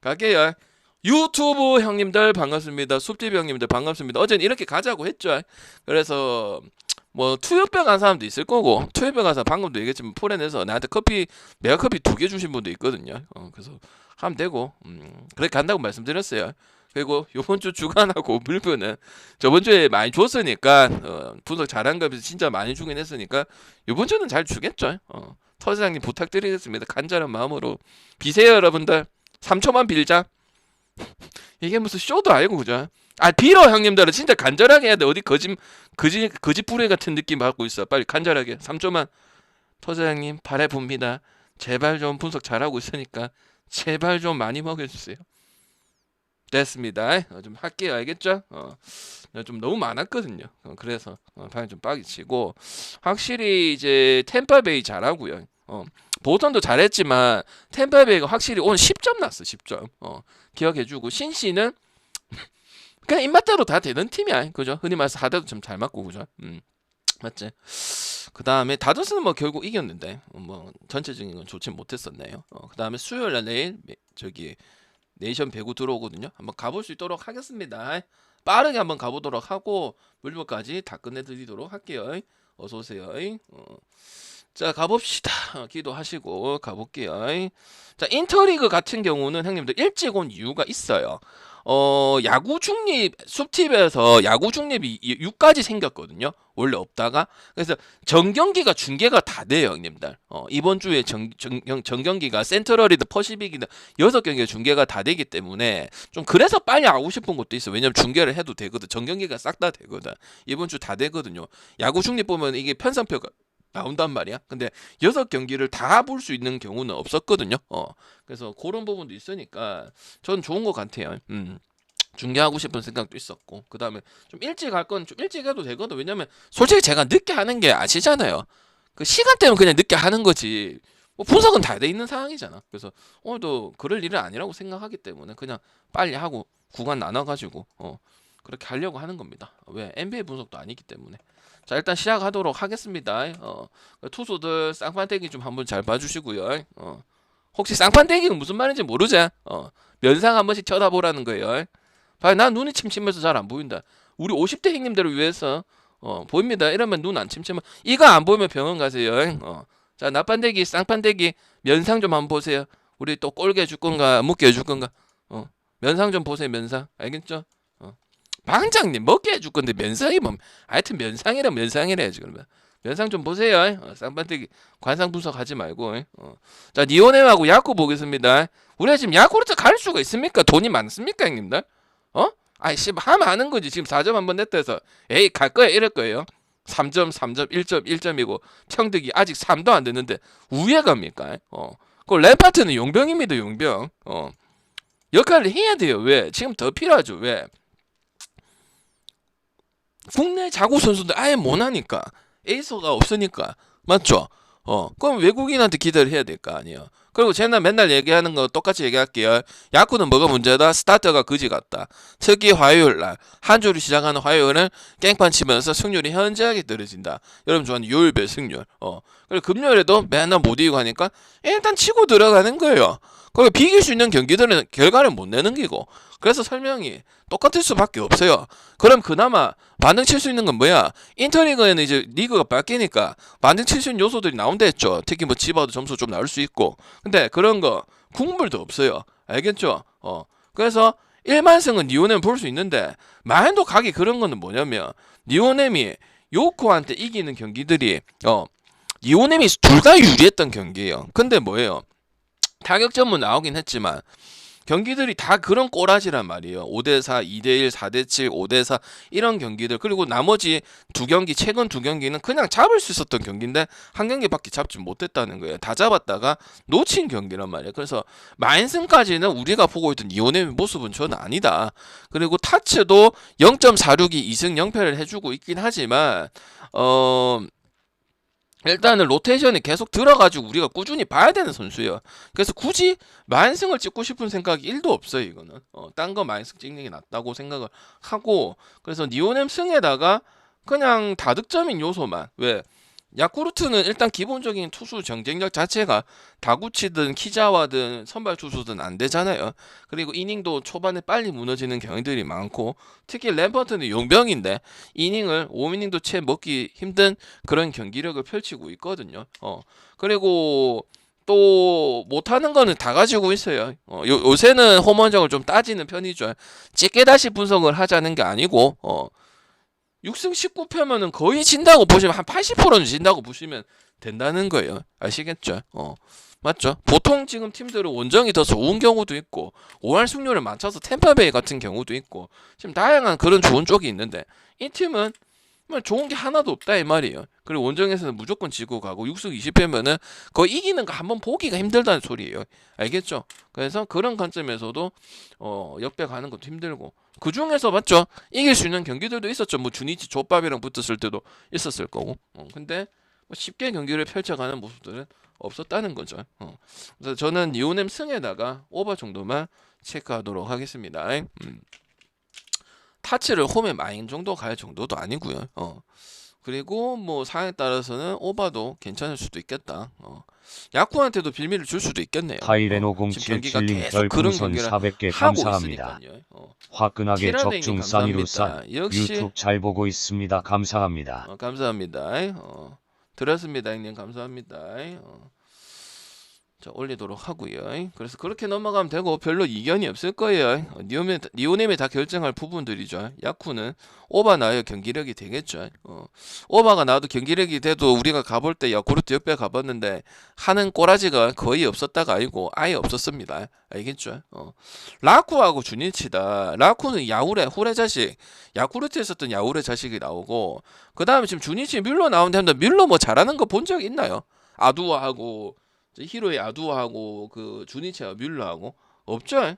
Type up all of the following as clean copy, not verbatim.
갈게요. 유튜브 형님들 반갑습니다. 숲TV 형님들 반갑습니다. 어제는 이렇게 가자고 했죠. 그래서 뭐 투협병 간 사람도 있을 거고, 투협병 간 사람 방금도 얘기했지만 풀어내서 나한테 커피, 메가 커피 2개 주신 분도 있거든요. 그래서 하면 되고, 그렇게 간다고 말씀드렸어요. 그리고 요번 주 주간하고 물건은 저번 주에 많이 줬으니까, 분석 잘한 거면서 진짜 많이 주긴 했으니까 요번 주는 잘 주겠죠. 터사장님 부탁드리겠습니다. 간절한 마음으로 비세요 여러분들. 3초만 빌자. 이게 무슨 쇼도 아니고 그죠? 아 빌어 형님들은 진짜 간절하게 해야 돼. 어디 거짓 부레 같은 느낌 받고 있어. 빨리 간절하게 3초만. 터사장님 바라봅니다. 제발 좀 분석 잘하고 있으니까 제발 좀 많이 먹여주세요. 됐습니다. 좀 할게요. 알겠죠? 좀 너무 많았거든요. 그래서 방금 좀 빡이 치고 확실히 이제 템파베이 잘하고요. 보턴도 잘했지만 템파베이가 확실히 오늘 10점 났어. 10점. 기억해주고 신시는 그냥 입맛대로 다 되는 팀이야. 그죠? 흔히 말해서 하대도 좀 잘 맞고 그죠? 맞지? 그 다음에 다저스는 뭐 결국 이겼는데 뭐 전체적인 건 좋진 못했었네요. 그 다음에 수요일날 내일 저기 네이션 배구 들어오거든요. 한번 가볼 수 있도록 하겠습니다. 빠르게 한번 가보도록 하고 물류까지 다 끝내드리도록 할게요. 어서 오세요. 자 가봅시다. 기도하시고 가볼게요. 자 인터리그 같은 경우는 형님들 일찍 온 이유가 있어요. 야구 중립 숲팁에서 야구 중립이 6까지 생겼거든요. 원래 없다가 그래서 정경기가 중계가 다 돼요, 형님들. 이번 주에 정경기가 센트럴이든 퍼시픽이든 6경기가 중계가 다 되기 때문에 좀 그래서 빨리 하고 싶은 것도 있어. 왜냐면 중계를 해도 되거든. 정경기가 싹 다 되거든. 이번 주 다 되거든요. 야구 중립 보면 이게 편성표가 나온단 말이야. 근데 6경기를 다 볼 수 있는 경우는 없었거든요. 그래서 그런 부분도 있으니까 전 좋은 것 같아요. 중계하고 싶은 생각도 있었고 그 다음에 좀 일찍 할 건 좀 일찍 해도 되거든. 왜냐면 솔직히 제가 늦게 하는 게 아시잖아요. 그 시간 때문에 그냥 늦게 하는 거지. 뭐 분석은 다 돼 있는 상황이잖아. 그래서 오늘도 그럴 일은 아니라고 생각하기 때문에 그냥 빨리 하고 구간 나눠가지고 그렇게 하려고 하는 겁니다. 왜? NBA 분석도 아니기 때문에. 자 일단 시작하도록 하겠습니다. 투수들 쌍판대기 좀 한번 잘 봐주시고요. 혹시 쌍판대기가 무슨 말인지 모르지? 면상 한 번씩 쳐다보라는 거예요. 봐, 난 눈이 침침해서 잘 안 보인다. 우리 50대 형님들을 위해서 보입니다. 이러면 눈 안 침침해. 이거 안 보이면 병원 가세요. 자 나판대기 쌍판대기 면상 좀 한번 보세요. 우리 또 꼴게 해줄 건가 묵게 해줄 건가. 면상 좀 보세요. 면상 알겠죠? 방장님 먹게 해줄 건데 면상이 뭐 하여튼 면상이라 해야지. 그러면 면상 좀 보세요. 쌍판대기 관상 분석하지 말고. 자 니오넴하고 야구 보겠습니다. 우리가 지금 야구를 갈 수가 있습니까? 돈이 많습니까 형님들? 아이씨 하면 하는 거지. 지금 4점 한번 냈다 해서 에이 갈 거야 이럴 거예요. 3점 3점 1점 1점이고 청득이 아직 3도 안 됐는데 우회 갑니까? 그 램파트는 용병입니다. 용병. 역할을 해야 돼요. 왜? 지금 더 필요하죠. 왜? 국내 자구 선수들 아예 못하니까 에이서가 없으니까 맞죠? 그럼 외국인한테 기대를 해야 될 거 아니에요. 그리고 제가 맨날 얘기하는 거 똑같이 얘기할게요. 야구는 뭐가 문제다? 스타터가 그지 같다. 특히 화요일날 한 주를 시작하는 화요일은 깽판 치면서 승률이 현저하게 떨어진다. 여러분 좋아하는 요일별 승률. 그리고 금요일에도 맨날 못 이기고 하니까 일단 치고 들어가는 거예요. 그리고 비길 수 있는 경기들은 결과를 못 내는 기고. 그래서 설명이 똑같을 수밖에 없어요. 그럼 그나마 반등 칠 수 있는 건 뭐야? 인터리그에는 이제 리그가 바뀌니까 반등 칠 수 있는 요소들이 나온다 했죠. 특히 뭐 집어도 점수 좀 나올 수 있고. 근데 그런 거 국물도 없어요. 알겠죠? 그래서 1만승은 니오넴 볼 수 있는데 마인드 각이 그런 거는 뭐냐면 니오넴이 요코한테 이기는 경기들이 니오넴이 둘 다 유리했던 경기예요. 근데 뭐예요? 타격점은 나오긴 했지만 경기들이 다 그런 꼬라지란 말이에요. 5대4, 2대1, 4대7, 5대4 이런 경기들. 그리고 나머지 최근 두 경기는 그냥 잡을 수 있었던 경기인데 한 경기밖에 잡지 못했다는 거예요. 다 잡았다가 놓친 경기란 말이에요. 그래서 마인승까지는 우리가 보고 있던 이온의 모습은 저는 아니다. 그리고 타츠도 0.46이 2승 0패를 해주고 있긴 하지만 일단은 로테이션이 계속 들어가지고 우리가 꾸준히 봐야 되는 선수예요. 그래서 굳이 만승을 찍고 싶은 생각이 1도 없어요. 이거는 딴 거 만승 찍는 게 낫다고 생각을 하고 그래서 니오넴 승에다가 그냥 다득점인 요소만 왜 야쿠르트는 일단 기본적인 투수 경쟁력 자체가 다구치든 키자와든 선발 투수든 안 되잖아요. 그리고 이닝도 초반에 빨리 무너지는 경향들이 많고 특히 램퍼트는 용병인데 이닝을 5이닝도 채 먹기 힘든 그런 경기력을 펼치고 있거든요. 그리고 또 못하는 거는 다 가지고 있어요. 요새는 홈런정을 좀 따지는 편이죠. 찌게 다시 분석을 하자는 게 아니고 6승 19패면은 거의 진다고 보시면 한 80%는 진다고 보시면 된다는 거예요. 아시겠죠? 맞죠? 보통 지금 팀들은 원정이 더 좋은 경우도 있고 5할 승률을 맞춰서 템파베이 같은 경우도 있고 지금 다양한 그런 좋은 쪽이 있는데 이 팀은 뭐 좋은 게 하나도 없다 이 말이에요. 그리고 원정에서는 무조건 지고 가고 6승 20패면은 거의 이기는 거 한번 보기가 힘들다는 소리예요. 알겠죠? 그래서 그런 관점에서도 역배 가는 것도 힘들고 그 중에서 맞죠? 이길 수 있는 경기들도 있었죠. 뭐 주니치 조밥이랑 붙었을 때도 있었을 거고. 근데 뭐 쉽게 경기를 펼쳐가는 모습들은 없었다는 거죠. 그래서 저는 리오넴 승에다가 오버 정도만 체크하도록 하겠습니다. 타치를 홈에 마인 정도 갈 정도도 아니고요. 그리고 뭐 상황에 따라서는 오버도 괜찮을 수도 있겠다. 야쿠한테도 빌미를 줄 수도 있겠네요. 타이레노 지금 경기가 077님 계속 그런 별풍선 경기를 400개 하고 감사합니다. 있으니까요. 화끈하게 티라네님 적중 싸니루산 감사합니다. 역시 유튜브 잘 보고 있습니다. 감사합니다. 감사합니다. 들었습니다, 형님 감사합니다. 자, 올리도록 하고요. 그래서 그렇게 넘어가면 되고 별로 이견이 없을 거예요. 리오넴이 다 결정할 부분들이죠. 야쿠는 오바 나야 경기력이 되겠죠. 오바가 나도 경기력이 돼도 우리가 가볼 때 야쿠르트 역배 가봤는데 하는 꼬라지가 거의 없었다가 아니고 아예 없었습니다. 알겠죠? 라쿠하고 주니치다. 라쿠는 야후레 후레 자식, 야쿠르트에 있었던 야후레 자식이 나오고 그 다음에 지금 주니치 뮬러 나오는데 뮬러 뭐 잘하는 거 본 적 있나요? 아두아하고 히로의 아두하고 그 주니치와 뮬러하고 없죠.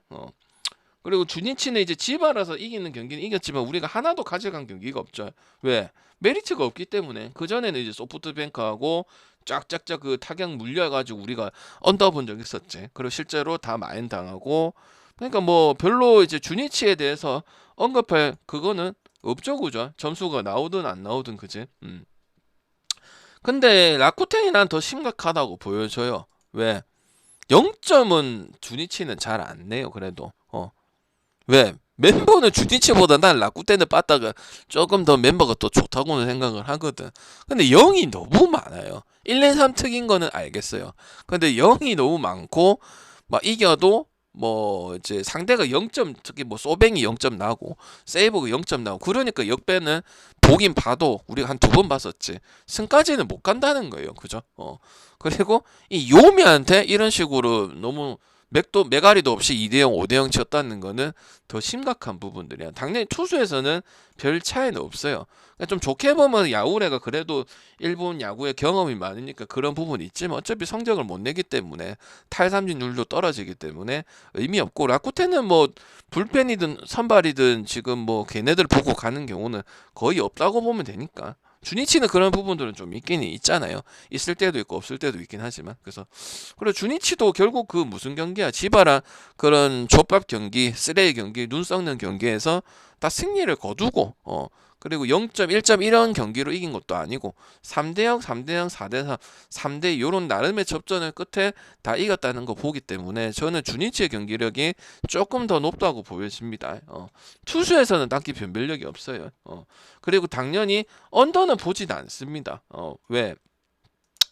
그리고 주니치는 이제 지바라서 이기는 경기는 이겼지만 우리가 하나도 가져간 경기가 없죠. 왜? 메리트가 없기 때문에. 그 전에는 이제 소프트뱅크하고 쫙쫙쫙 그 타격 물려가지고 우리가 언더본 적 있었지. 그리고 실제로 다 마인 당하고. 그러니까 뭐 별로 이제 주니치에 대해서 언급할 그거는 없죠, 그죠? 점수가 나오든 안 나오든 그지. 근데 라쿠텐이 난 더 심각하다고 보여져요. 왜? 0점은 주니치는 잘 안 내요. 그래도 왜? 멤버는 주니치보다 난 라쿠텐을 빠다가 조금 더 멤버가 더 좋다고는 생각을 하거든. 근데 0이 너무 많아요. 1, 2, 3 특인 거는 알겠어요. 근데 0이 너무 많고 막 이겨도 뭐 이제 상대가 0점 특히 뭐 소뱅이 0점 나고 세이버가 0점 나고 그러니까 역배는 보긴 봐도 우리가 한 2번 봤었지 승까지는 못 간다는 거예요. 그죠? 그리고 이 요미한테 이런 식으로 너무 맥도 메가리도 없이 2대0 5대0 쳤다는 거는 더 심각한 부분들이야. 당연히 투수에서는 별 차이는 없어요. 그러니까 좀 좋게 보면 야구레가 그래도 일본 야구의 경험이 많으니까 그런 부분이 있지만 어차피 성적을 못 내기 때문에 탈삼진율도 떨어지기 때문에 의미 없고 라쿠텐은 뭐 불펜이든 선발이든 지금 뭐 걔네들 보고 가는 경우는 거의 없다고 보면 되니까. 주니치는 그런 부분들은 좀 있긴 있잖아요. 있을 때도 있고 없을 때도 있긴 하지만 그래서 그리고 주니치도 결국 그 무슨 경기야 지바랑 그런 족밥 경기, 쓰레기 경기, 눈 썩는 경기에서 다 승리를 거두고 그리고 0점, 1점 이런 경기로 이긴 것도 아니고 3대0, 3대0, 4대4, 3대 이런 나름의 접전을 끝에 다 이겼다는 거 보기 때문에 저는 주니치의 경기력이 조금 더 높다고 보여집니다. 투수에서는 딱히 변별력이 없어요. 그리고 당연히 언더는 보진 않습니다. 왜?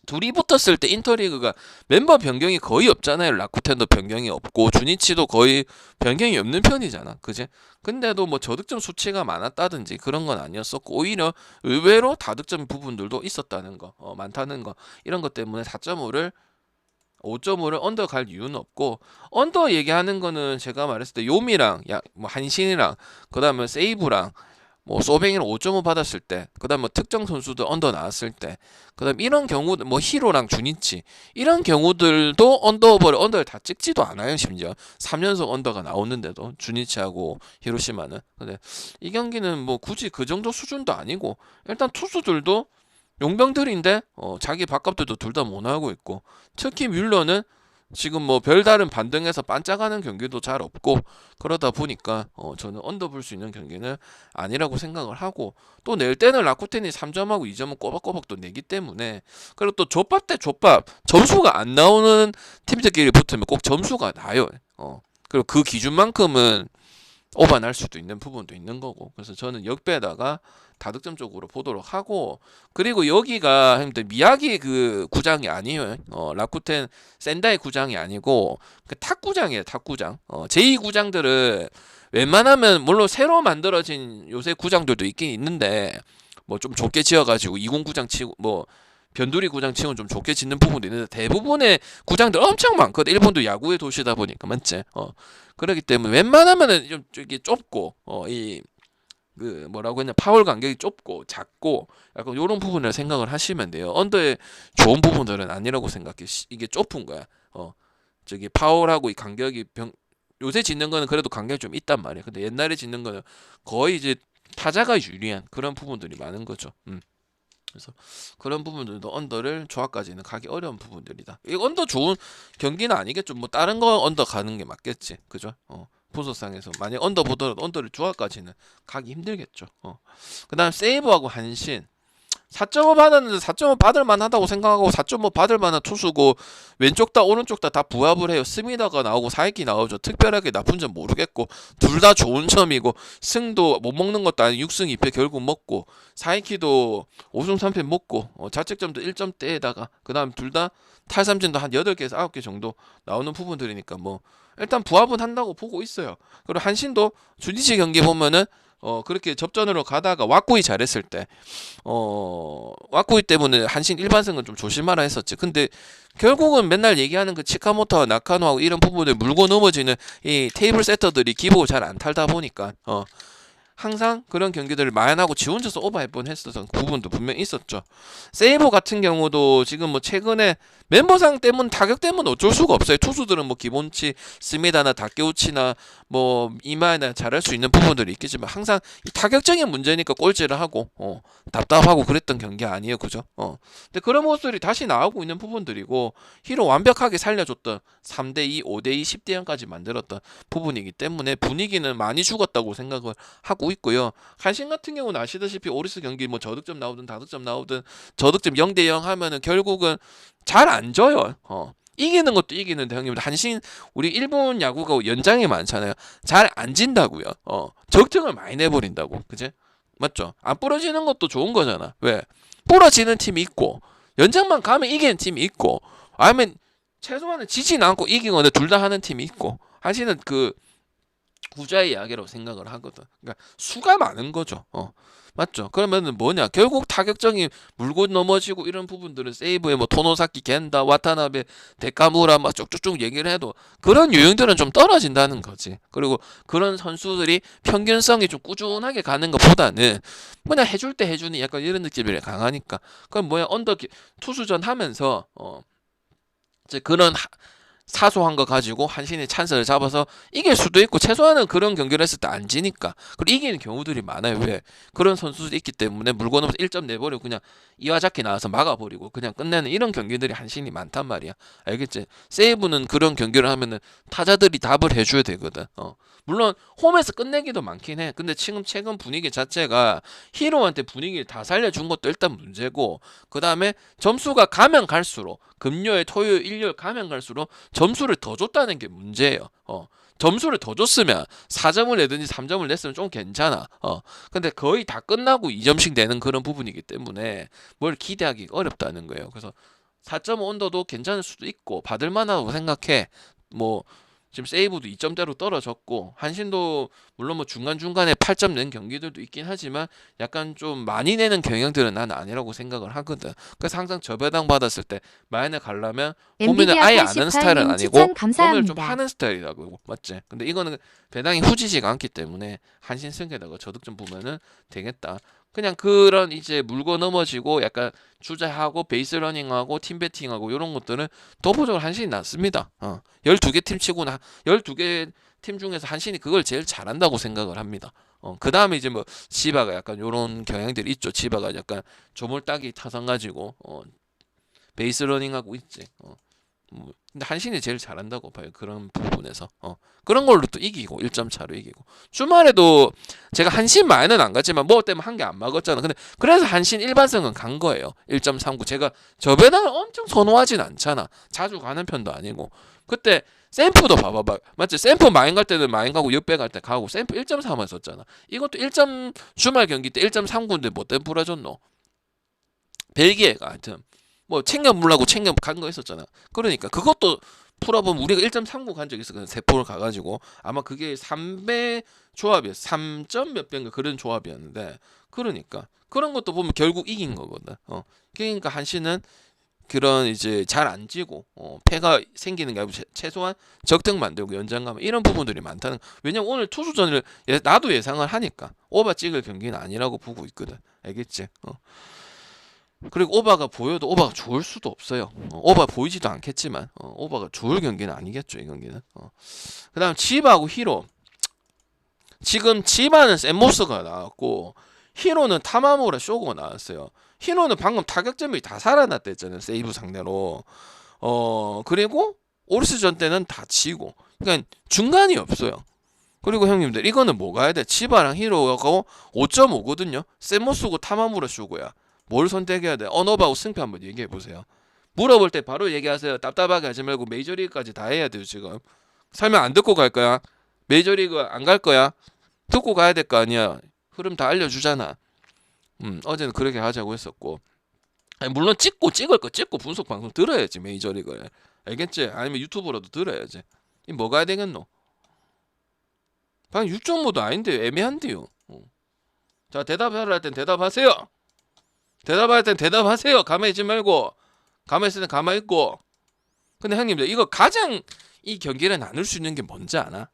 둘이 붙었을 때 인터리그가 멤버 변경이 거의 없잖아요. 라쿠텐도 변경이 없고 주니치도 거의 변경이 없는 편이잖아. 그지? 근데도 뭐 저득점 수치가 많았다든지 그런 건 아니었었고 오히려 의외로 다득점 부분들도 있었다는 거, 많다는 거 이런 것 때문에 4.5를 5.5를 언더 갈 이유는 없고 언더 얘기하는 거는 제가 말했을 때 요미랑 뭐 한신이랑 그다음에 세이브랑 뭐 소뱅이랑 5.5 받았을 때, 그다음 뭐 특정 선수들 언더 나왔을 때, 그다음 이런 경우들 뭐 히로랑 주니치 이런 경우들도 언더를 다 찍지도 않아요. 심지어 3연속 언더가 나오는데도 주니치하고 히로시마는. 근데 이 경기는 뭐 굳이 그 정도 수준도 아니고 일단 투수들도 용병들인데 자기 밥값들도 둘 다 못 하고 있고 특히 뮬러는 지금 뭐 별다른 반등에서 반짝하는 경기도 잘 없고 그러다 보니까 저는 언더 볼 수 있는 경기는 아니라고 생각을 하고 또 낼 때는 라쿠텐이 3점하고 2점은 꼬박꼬박 또 내기 때문에 그리고 또 족밥 대 족밥 점수가 안 나오는 팀들끼리 붙으면 꼭 점수가 나요. 그리고 그 기준만큼은 오반할 수도 있는 부분도 있는 거고 그래서 저는 역배에다가 다득점 쪽으로 보도록 하고 그리고 여기가 미야기 그 구장이 아니에요. 라쿠텐 센다이 구장이 아니고 그 탁구장이에요. 탁구장. 제2구장들은 웬만하면 물론 새로 만들어진 요새 구장들도 있긴 있는데 뭐 좀 좋게 지어가지고 20구장 치고 뭐 변두리 구장 치고는 좀 좋게 짓는 부분도 있는데 대부분의 구장들 엄청 많거든. 일본도 야구의 도시다 보니까 맞지? 그렇기 때문에 웬만하면은 좀 이게 좁고 이 그 뭐라고 했냐 파울 간격이 좁고 작고 약간 이런 부분을 생각을 하시면 돼요. 언더의 좋은 부분들은 아니라고 생각해. 이게 좁은 거야. 저기 파울하고 이 간격이 요새 짓는 거는 그래도 간격이 좀 있단 말이야. 근데 옛날에 짓는 거는 거의 이제 타자가 유리한 그런 부분들이 많은 거죠. 그래서 그런 부분들도 언더를 조합까지는 가기 어려운 부분들이다. 이 언더 좋은 경기는 아니겠죠. 뭐 다른 거 언더 가는 게 맞겠지. 그죠? 부서상에서 만약 언더 보더라도 언더를 조합까지는 가기 힘들겠죠. 그다음 세이브하고 한신 4.5 받았는데 4.5 받을 만하다고 생각하고 4.5 받을 만한 투수고 왼쪽 다 오른쪽 다 부합을 해요. 스미다가 나오고 사이키 나오죠. 특별하게 나쁜 점 모르겠고 둘 다 좋은 점이고 승도 못 먹는 것도 아니고 6승 2패 결국 먹고 사이키도 5승 3패 먹고 자책점도 1점대에다가 그 다음 둘 다 탈삼진도 한 8개에서 9개 정도 나오는 부분들이니까 뭐 일단 부합은 한다고 보고 있어요. 그리고 한신도 주니치 경기 보면은 그렇게 접전으로 가다가 왁구이 잘했을 때 왁구이 때문에 한신 일반승은 좀 조심하라 했었지. 근데 결국은 맨날 얘기하는 그 치카모토와 나카노하고 이런 부분을 물고 넘어지는 이 테이블 세터들이 기보 잘 안 탈다 보니까 항상 그런 경기들을 마련하고 지 혼자서 오버할 뻔했었던 부분도 분명히 있었죠. 세이버 같은 경우도 지금 뭐 최근에 멤버상 때문 타격 때문에 어쩔 수가 없어요. 투수들은 뭐 기본치 스미다나 다케우치나 뭐 이마나 잘할 수 있는 부분들이 있겠지만 항상 이 타격적인 문제니까 꼴찌를 하고 답답하고 그랬던 경기 아니에요, 그죠? 근데 그런 모습들이 다시 나오고 있는 부분들이고 히로 완벽하게 살려줬던 3대2, 5대2, 10대 0까지 만들었던 부분이기 때문에 분위기는 많이 죽었다고 생각을 하고 있고요. 한신 같은 경우는 아시다시피 오리스 경기 뭐 저득점 나오든 다득점 나오든 저득점 0대0 하면은 결국은 잘 안 져요. 이기는 것도 이기는데 형님 한신 우리 일본 야구가 연장이 많잖아요. 잘 안 진다고요. 적정을 많이 내버린다고. 그제? 맞죠? 안 부러지는 것도 좋은 거잖아. 왜? 부러지는 팀이 있고 연장만 가면 이기는 팀이 있고 아니면 최소한은 지진 않고 이기거나 둘 다 하는 팀이 있고 한신은 그 부자의 이야기라고 생각을 하거든. 그러니까 수가 많은 거죠. 맞죠? 그러면은 뭐냐? 결국 타격적인 물고 넘어지고 이런 부분들은 세이브에 뭐 토노사키, 겐다, 와타나베, 데카무라 막 쭉쭉쭉 얘기를 해도 그런 유형들은 좀 떨어진다는 거지. 그리고 그런 선수들이 평균성이 좀 꾸준하게 가는 것보다는 그냥 해줄 때 해주는 약간 이런 느낌이 강하니까. 그럼 뭐야? 투수전 하면서 이제 그런 사소한 거 가지고 한신이 찬스를 잡아서 이길 수도 있고 최소한은 그런 경기를 했을 때 안 지니까 그리고 이기는 경우들이 많아요. 왜? 그런 선수들이 있기 때문에 물고 넘어서 1점 내버리고 그냥 이와자키 나와서 막아버리고 그냥 끝내는 이런 경기들이 한신이 많단 말이야. 알겠지? 세이브는 그런 경기를 하면은 타자들이 답을 해줘야 되거든. 물론 홈에서 끝내기도 많긴 해. 근데 지금 최근 분위기 자체가 히로한테 분위기를 다 살려준 것도 일단 문제고 그 다음에 점수가 가면 갈수록 금요일, 토요일, 일요일 가면 갈수록 점수를 더 줬다는 게 문제예요. 점수를 더 줬으면 4점을 내든지 3점을 냈으면 좀 괜찮아. 근데 거의 다 끝나고 2점씩 내는 그런 부분이기 때문에 뭘 기대하기 어렵다는 거예요. 그래서 4.5 언더도 괜찮을 수도 있고 받을 만하다고 생각해. 뭐 지금 세이브도 2점대로 떨어졌고 한신도 물론 뭐 중간중간에 8점 낸 경기들도 있긴 하지만 약간 좀 많이 내는 경향들은 난 아니라고 생각을 하거든. 그래서 항상 저배당 받았을 때 마인에 가려면 고민을 아예 안 하는 스타일은 아니고 고민을 좀 하는 스타일이라고 맞지? 근데 이거는 배당이 후지지가 않기 때문에 한신 승에다가 저득점 보면은 되겠다. 그냥 그런 이제 물고 넘어지고 약간 주자하고 베이스 러닝하고 팀 배팅하고 이런 것들은 도보적으로 한신이 낫습니다. 12개 팀 치고나 12개 팀 중에서 한신이 그걸 제일 잘한다고 생각을 합니다. 그 다음에 이제 뭐 지바가 약간 이런 경향들이 있죠. 지바가 약간 조물따기 타선 가지고 베이스 러닝하고 있지. 근데 한신이 제일 잘한다고 봐요. 그런 부분에서. 그런 걸로 또 이기고 1점 차로 이기고. 주말에도 제가 한신 많이는 안 갔지만 뭐 때문에 한 개 안 먹었잖아. 근데 그래서 한신 일반승은 간 거예요. 1.39. 제가 저 배당을 엄청 선호하진 않잖아. 자주 가는 편도 아니고. 그때 샘프도 봐봐봐. 맞지? 샘프 마인 갈 때는 마인 가고 역배 갈 때 가고 샘프 1.4만 썼잖아. 이것도 1점 주말 경기 때 1.39인데 뭐 때문에 불어줬노? 벨기에가 하여튼 뭐 챙겨 물라고 챙겨 간 거 있었잖아. 그러니까 그것도 풀어보면 우리가 1.39 간 적 있어. 세포를 가가지고 아마 그게 3배 조합이었어. 3점 몇 배인가 그런 조합이었는데 그러니까 그런 것도 보면 결국 이긴 거거든. 그러니까 한신은 그런 이제 잘 안 지고 패가 생기는 게 아니고 최소한 적득 만들고 연장감 이런 부분들이 많다는. 왜냐면 오늘 투수전을 나도 예상을 하니까 오바 찍을 경기는 아니라고 보고 있거든. 알겠지? 그리고 오바가 보여도 오바가 좋을 수도 없어요. 오바 보이지도 않겠지만 오바가 좋을 경기는 아니겠죠. 이 경기는. 그 다음 지바하고 히로. 지금 지바는 샘모스가 나왔고 히로는 타마무라 쇼고가 나왔어요. 히로는 방금 타격점이 다 살아났댔잖아요. 세이브 상대로. 그리고 오리스전 때는 다 지고. 그러니까 중간이 없어요. 그리고 형님들 이거는 뭐 가야 돼? 지바랑 히로하고 5.5거든요. 샘모스고 타마무라 쇼고야. 뭘 선택해야 돼? 언어바하고 승패 한번 얘기해 보세요. 물어볼 때 바로 얘기하세요. 답답하게 하지 말고 메이저리그까지 다 해야 돼요. 지금 설명 안 듣고 갈 거야? 메이저리그 안 갈 거야? 듣고 가야 될 거 아니야. 흐름 다 알려주잖아. 어제는 그렇게 하자고 했었고. 아니, 물론 찍을 거 찍고 분석 방송 들어야지. 메이저리그에. 알겠지? 아니면 유튜브로도 들어야지. 이 뭐 가야 되겠노? 방금 6.5도 아닌데 애매한데요. 자, 대답하라 할 땐 대답하세요. 대답할 땐 대답하세요. 가만히 있지 말고. 가만히 있을 땐 가만히 있고. 근데 형님들 이거 가장 이 경기를 나눌 수 있는 게 뭔지 아나?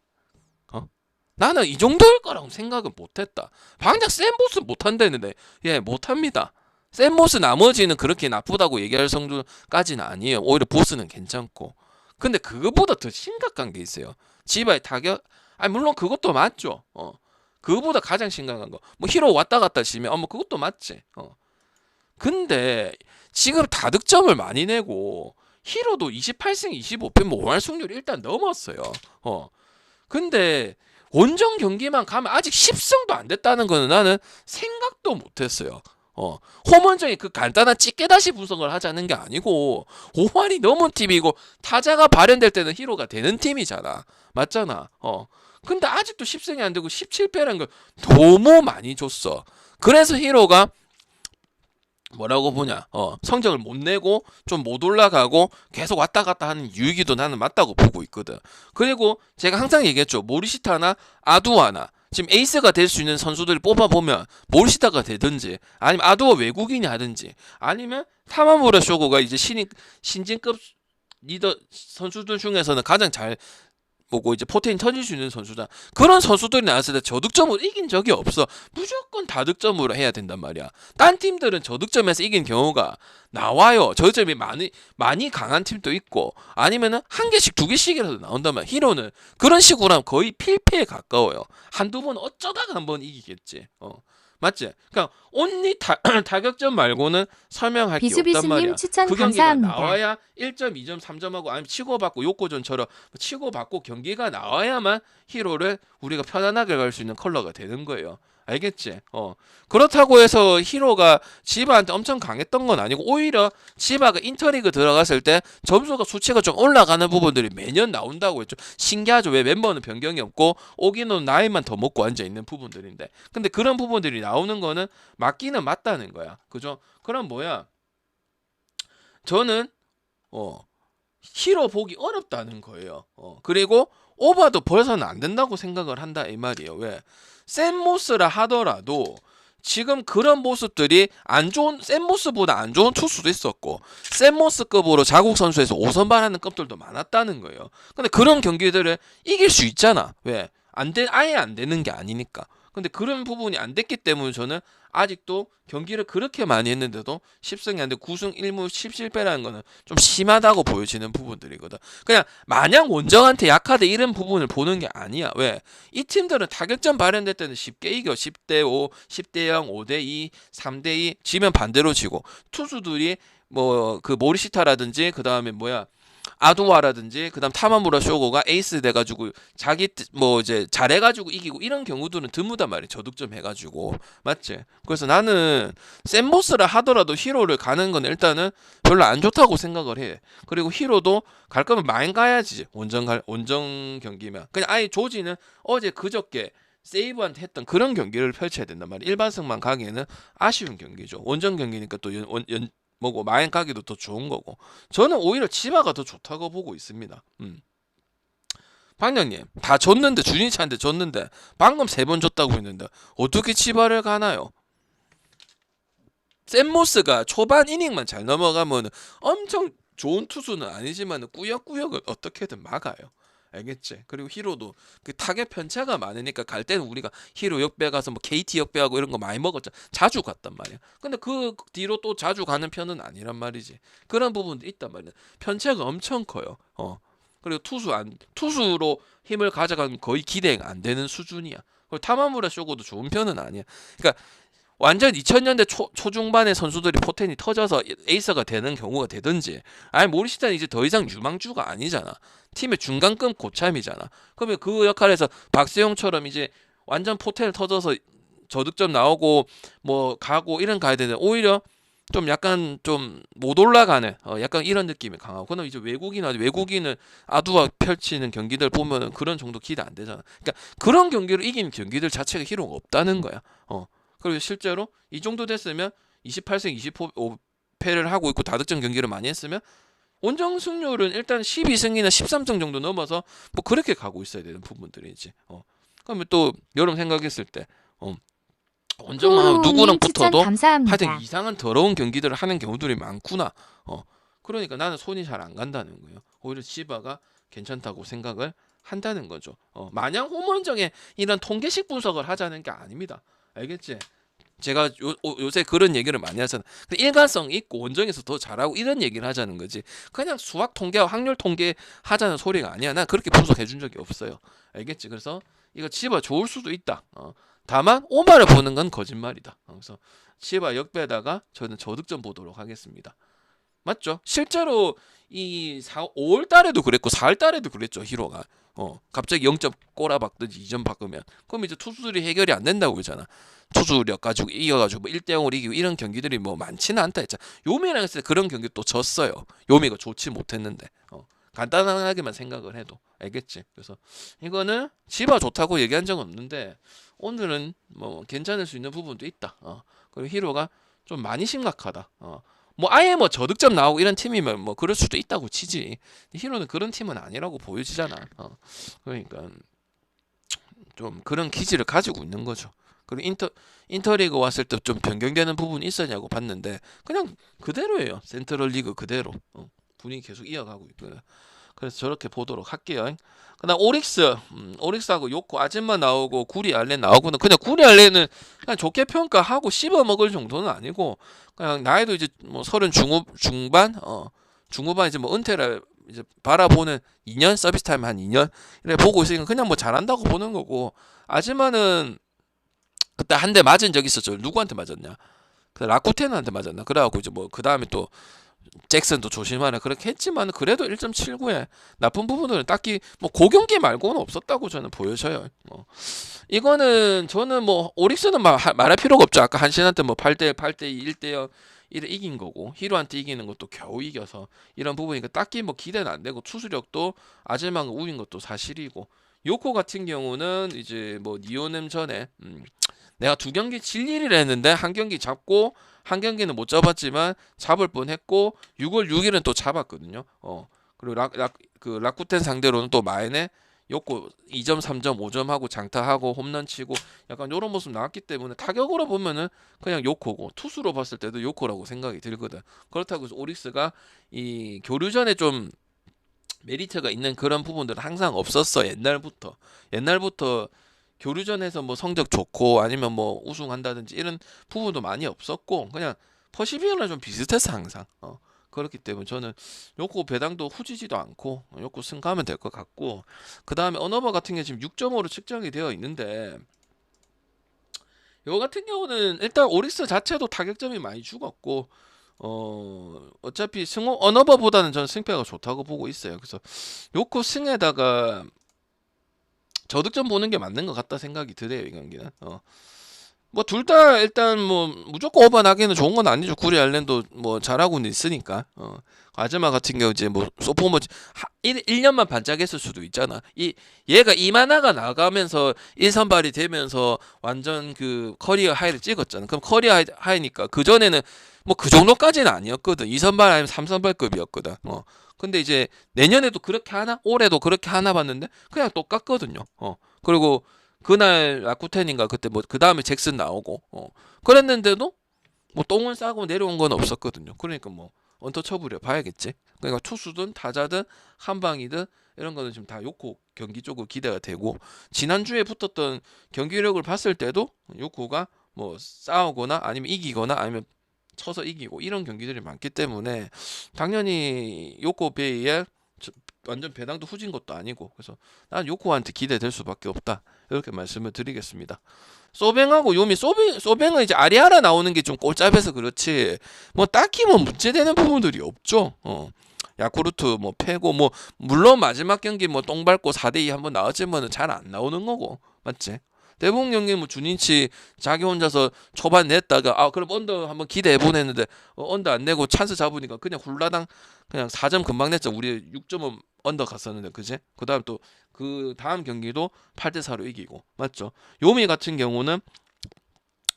나는 이 정도일 거라고 생각은 못했다. 방장 샌보스 못한다는데 예 못합니다. 샌보스 나머지는 그렇게 나쁘다고 얘기할 정도까지는 아니에요. 오히려 보스는 괜찮고. 근데 그거보다 더 심각한 게 있어요. 지바의 타격. 아니 물론 그것도 맞죠. 그거보다 가장 심각한 거. 뭐 히로 왔다 갔다 치면 뭐 그것도 맞지. 근데 지금 다득점을 많이 내고 히로도 28승 25패 뭐 5할 승률 일단 넘었어요. 근데 원정 경기만 가면 아직 10승도 안 됐다는 거는 나는 생각도 못했어요. 홈원정이 그 간단한 찌개다시 분석을 하자는 게 아니고 5할이 넘은 팀이고 타자가 발현될 때는 히로가 되는 팀이잖아. 맞잖아. 근데 아직도 10승이 안 되고 17패라는 걸 너무 많이 줬어. 그래서 히로가 뭐라고 보냐, 성적을 못 내고 좀 못 올라가고 계속 왔다 갔다 하는 이유기도 나는 맞다고 보고 있거든. 그리고 제가 항상 얘기했죠. 모리시타나 아두아나 지금 에이스가 될 수 있는 선수들을 뽑아보면 모리시타가 되든지 아니면 아두아 외국인이 하든지 아니면 타마무라 쇼고가 이제 신진급 리더 선수들 중에서는 가장 잘 보고 이제 포텐이 터질 수 있는 선수다. 그런 선수들이 나왔을 때 저득점으로 이긴 적이 없어. 무조건 다득점으로 해야 된단 말이야. 딴 팀들은 저득점에서 이긴 경우가 나와요. 저득점이 많이 강한 팀도 있고 아니면은 한 개씩 두 개씩이라도 나온단 말이야. 히로는 그런 식으로 하면 거의 필패에 가까워요. 한두 번 어쩌다가 한번 이기겠지. 맞지? 그러니까 온리 타격점 말고는 설명할 게 없단 말이야. 추천 그 경기가 감사합니다. 나와야 1점, 2점, 3점하고 아니면 치고받고 욕고전처럼 치고받고 경기가 나와야만 히로를 우리가 편안하게 갈 수 있는 컬러가 되는 거예요. 알겠지? 그렇다고 해서 히로가 지바한테 엄청 강했던 건 아니고 오히려 지바가 인터리그 들어갔을 때 점수가 수치가 좀 올라가는 부분들이 매년 나온다고 했죠. 신기하죠. 왜 멤버는 변경이 없고 오기는 나이만 더 먹고 앉아있는 부분들인데 근데 그런 부분들이 나오는 거는 맞기는 맞다는 거야. 그죠? 그럼 뭐야? 저는 히로 보기 어렵다는 거예요. 그리고 오바도 벌서는 안 된다고 생각을 한다 이 말이에요. 왜? 샌모스라 하더라도 지금 그런 모습들이 안 좋은 샌모스보다 안 좋은 투수도 있었고 샌모스급으로 자국 선수에서 5선발하는 급들도 많았다는 거예요. 근데 그런 경기들을 이길 수 있잖아. 왜? 아예 안 되는 게 아니니까. 근데 그런 부분이 안 됐기 때문에 저는 아직도 경기를 그렇게 많이 했는데도 10승이 안 되고 9승 1무 10실패라는 거는 좀 심하다고 보여지는 부분들이거든. 그냥 마냥 원정한테 약하다 이런 부분을 보는 게 아니야. 왜? 이 팀들은 타격점 발현될 때는 쉽게 이겨. 10대 5, 10대 0, 5대 2, 3대 2 지면 반대로 지고 투수들이 뭐 그 모리시타라든지 그 다음에 뭐야 아두와라든지 그다음 타마무라 쇼고가 에이스 돼가지고 자기 뭐 이제 잘해가지고 이기고 이런 경우들은 드무단 말이야. 저득점 해가지고 맞지? 그래서 나는 센보스라 하더라도 히로를 가는 건 일단은 별로 안 좋다고 생각을 해. 그리고 히로도 갈 거면 마인 가야지. 원정 경기면 그냥 아예 조지는 어제 그저께 세이브한테 했던 그런 경기를 펼쳐야 된단 말이야. 일반승만 가기에는 아쉬운 경기죠. 원정 경기니까 또 뭐고 마인 가기도 더 좋은 거고. 저는 오히려 치바가 더 좋다고 보고 있습니다. 방장님 다 줬는데 주니치한테 줬는데 방금 3번 줬다고 했는데 어떻게 치바를 가나요? 샘모스가 초반 이닝만 잘 넘어가면 엄청 좋은 투수는 아니지만 꾸역꾸역을 어떻게든 막아요. 알겠지? 그리고 히로도 그 타겟 편차가 많으니까 갈 때는 우리가 히로 역배 가서 뭐 KT 역배하고 이런 거 많이 먹었잖아. 자주 갔단 말이야. 근데 그 뒤로 또 자주 가는 편은 아니란 말이지. 그런 부분도 있단 말이야. 편차가 엄청 커요. 그리고 투수로 힘을 가져가면 거의 기대가 안 되는 수준이야. 그리고 타마무라 쇼고도 좋은 편은 아니야. 그러니까 완전 2000년대 초중반의 선수들이 포텐이 터져서 에이서가 되는 경우가 되든지 아니 모리시타는 이제 더 이상 유망주가 아니잖아. 팀의 중간급 고참이잖아. 그러면 그 역할에서 박세용처럼 이제 완전 포텐을 터져서 저득점 나오고 뭐 가고 이런 가야 되는데 오히려 좀 약간 좀 못 올라가는 약간 이런 느낌이 강하고 그다음 이제 외국인은 아두와 펼치는 경기들 보면은 그런 정도 기대 안 되잖아. 그러니까 그런 경기를 이기는 경기들 자체가 히로가 없다는 거야. 그리고 실제로 이 정도 됐으면 28승 25패를 하고 있고 다득점 경기를 많이 했으면 원정 승률은 일단 12승이나 13승 정도 넘어서 뭐 그렇게 가고 있어야 되는 부분들이지. 그러면 또 여러분 생각했을 때 원정만 하면 누구랑 붙어도 하여튼 이상한 더러운 경기들을 하는 경우들이 많구나. 그러니까 나는 손이 잘 안 간다는 거예요. 오히려 치바가 괜찮다고 생각을 한다는 거죠. 마냥 홈원정에 이런 통계식 분석을 하자는 게 아닙니다. 알겠지? 제가 요새 그런 얘기를 많이 하잖아. 일관성 있고 원정에서 더 잘하고 이런 얘기를 하자는 거지. 그냥 수학 통계와 확률 통계 하자는 소리가 아니야. 난 그렇게 분석해 준 적이 없어요. 알겠지? 그래서 이거 치바 좋을 수도 있다. 다만 오마를 보는 건 거짓말이다. 그래서 치바 역배에다가 저는 저득점 보도록 하겠습니다. 맞죠? 실제로 이 5월 달에도 그랬고 4월 달에도 그랬죠. 히로가. 갑자기 0점 꼬라박든지 2점 바꾸면 그럼 이제 투수들이 해결이 안 된다고 그러잖아. 투수력 가지고 이겨가지고 뭐 1대0으로 이기고 이런 경기들이 뭐 많지는 않다 했잖아. 요미랑 했을 때 그런 경기 또 졌어요. 요미가 좋지 못했는데 간단하게만 생각을 해도 알겠지. 그래서 이거는 치바 좋다고 얘기한 적은 없는데 오늘은 뭐 괜찮을 수 있는 부분도 있다. 그리고 히로가 좀 많이 심각하다. 뭐 아예 뭐 저득점 나오고 이런 팀이면 뭐 그럴 수도 있다고 치지. 히로는 그런 팀은 아니라고 보여지잖아. 그러니까 좀 그런 기질을 가지고 있는 거죠. 그리고 인터리그 왔을 때 좀 변경되는 부분이 있었냐고 봤는데 그냥 그대로예요. 센트럴 리그 그대로 분위기 계속 이어가고 있고요. 그래서 저렇게 보도록 할게요. 그다음 오릭스하고 요코 아줌마 나오고 구리 알렌 나오고는 그냥 구리 알렌은 그냥 좋게 평가하고 씹어 먹을 정도는 아니고 그냥 나이도 이제 뭐 30 중반 중후반 이제 뭐 은퇴를 이제 바라보는 2년 서비스 타임 한 2년 이래 보고 있으니까 그냥 뭐 잘한다고 보는 거고 아줌마는 그때 한 대 맞은 적 있었죠. 누구한테 맞았냐? 그 라쿠텐한테 맞았나? 그래갖고 이제 뭐 그 다음에 또 잭슨도 조심하라 그렇게 했지만 그래도 1.79에 나쁜 부분은 딱히 뭐 고경기 말고는 없었다고 저는 보여져요. 이거는 저는 뭐 오릭스는 말할 필요가 없죠. 아까 한신한테 뭐 8대 8대2 1대0 이래 이긴 거고 히로한테 이기는 것도 겨우 이겨서 이런 부분이니까 딱히 뭐 기대는 안 되고 투수력도 아즈마가 우인 것도 사실이고 요코 같은 경우는 이제 뭐 니오넴 전에 내가 2경기 질1을 했는데 한 경기 잡고 한 경기는 못 잡았지만 잡을 뻔했고 6월 6일은 또 잡았거든요. 그리고 라쿠텐 상대로는 또 마인에 요코 2점, 3점, 5점 하고 장타하고 홈런 치고 약간 이런 모습 나왔기 때문에 타격으로 보면은 그냥 요코고 투수로 봤을 때도 요코라고 생각이 들거든. 그렇다고 해서 오릭스가 이 교류전에 좀 메리트가 있는 그런 부분들은 항상 없었어. 옛날부터 교류전에서 뭐 성적 좋고 아니면 뭐 우승한다든지 이런 부분도 많이 없었고 그냥 퍼시비언이랑 좀 비슷했어 항상. 그렇기 때문에 저는 요코 배당도 후지지도 않고 요코 승가하면 될 것 같고 그 다음에 어너버 같은 게 지금 6.5로 측정이 되어 있는데 요 같은 경우는 일단 오릭스 자체도 타격점이 많이 죽었고 어차피 승호 언어버보다는 저는 승패가 좋다고 보고 있어요. 그래서 요코 승에다가 저득점 보는 게 맞는 것 같다 생각이 드네요, 이 경기는. 뭐 둘 다 일단 뭐 무조건 오버 나기는 좋은 건 아니죠. 구리 알렌도 뭐 잘하고는 있으니까. 아즈마 같은 경우 이제 뭐 소포머 1년만 반짝했을 수도 있잖아. 얘가 이만화가 나가면서 1선발이 되면서 완전 그 커리어 하이를 찍었잖아. 그럼 커리어 하이니까 그 전에는 뭐 그 정도까지는 아니었거든. 2선발 아니면 3선발급이었거든. 근데 이제 내년에도 그렇게 하나? 올해도 그렇게 하나 봤는데 그냥 똑같거든요. 그리고 그날 라쿠텐인가 그때 뭐 그 다음에 잭슨 나오고 그랬는데도 뭐 똥을 싸고 내려온 건 없었거든요. 그러니까 뭐 언터처블이야 봐야겠지. 그러니까 투수든 타자든 한방이든 이런 거는 지금 다 요코 경기 쪽으로 기대가 되고 지난주에 붙었던 경기력을 봤을 때도 요코가 뭐 싸우거나 아니면 이기거나 아니면 쳐서 이기고 이런 경기들이 많기 때문에 당연히 요코 베이의 완전 배당도 후진 것도 아니고 그래서 난 요코한테 기대될 수밖에 없다 이렇게 말씀을 드리겠습니다. 소뱅하고 요미 소뱅은 이제 아리아라 나오는 게 좀 꼴짭해서 그렇지 뭐 딱히 뭐 문제되는 부분들이 없죠. 야쿠르트 뭐 패고 뭐 물론 마지막 경기 뭐 똥 밟고 4대2 한번 나왔지만은 잘 안 나오는 거고 맞지? 대부분 경기 뭐 주니치 자기 혼자서 초반 냈다가 그럼 언더 한번 기대해 보냈는데 언더 안 내고 찬스 잡으니까 그냥 훌라당 그냥 4점 금방 냈죠. 우리 6점은 언더 갔었는데 그제? 그다음 또 그 다음 경기도 8대4로 이기고 맞죠? 요미 같은 경우는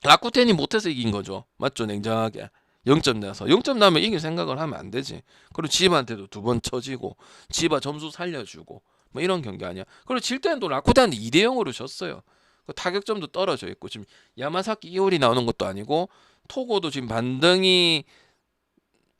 라쿠텐이 못해서 이긴 거죠. 맞죠? 냉정하게 0점 내서 0점 나면 이길 생각을 하면 안 되지. 그리고 지바한테도 2번 쳐지고 지바 점수 살려주고 뭐 이런 경기 아니야. 그리고 질 때는 또 라쿠텐한테 2대0으로 졌어요. 그 타격점도 떨어져 있고 지금 야마사키 이오리 나오는 것도 아니고 토고도 지금 반등이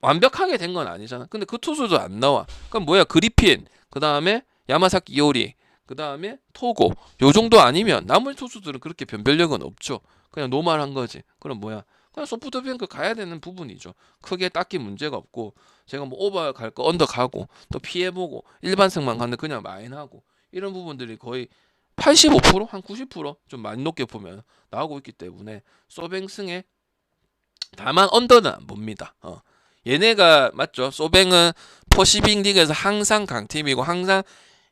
완벽하게 된 건 아니잖아. 근데 그 투수도 안 나와. 그럼 뭐야? 그리핀, 그 다음에 야마사키 이오리, 그 다음에 토고. 요 정도 아니면 나머지 투수들은 그렇게 변별력은 없죠. 그냥 노말한 거지. 그럼 뭐야? 그냥 소프트뱅크 가야 되는 부분이죠. 크게 딱히 문제가 없고 제가 뭐 오버 갈 거 언더 가고 또 피해보고 일반승만 가는데 그냥 마인하고 이런 부분들이 거의 85%? 한 90%좀 많이 높게 보면 나오고 있기 때문에 소뱅승에 다만 언더는 안 봅니다. 얘네가 맞죠? 소뱅은 퍼시픽 리그에서 항상 강팀이고 항상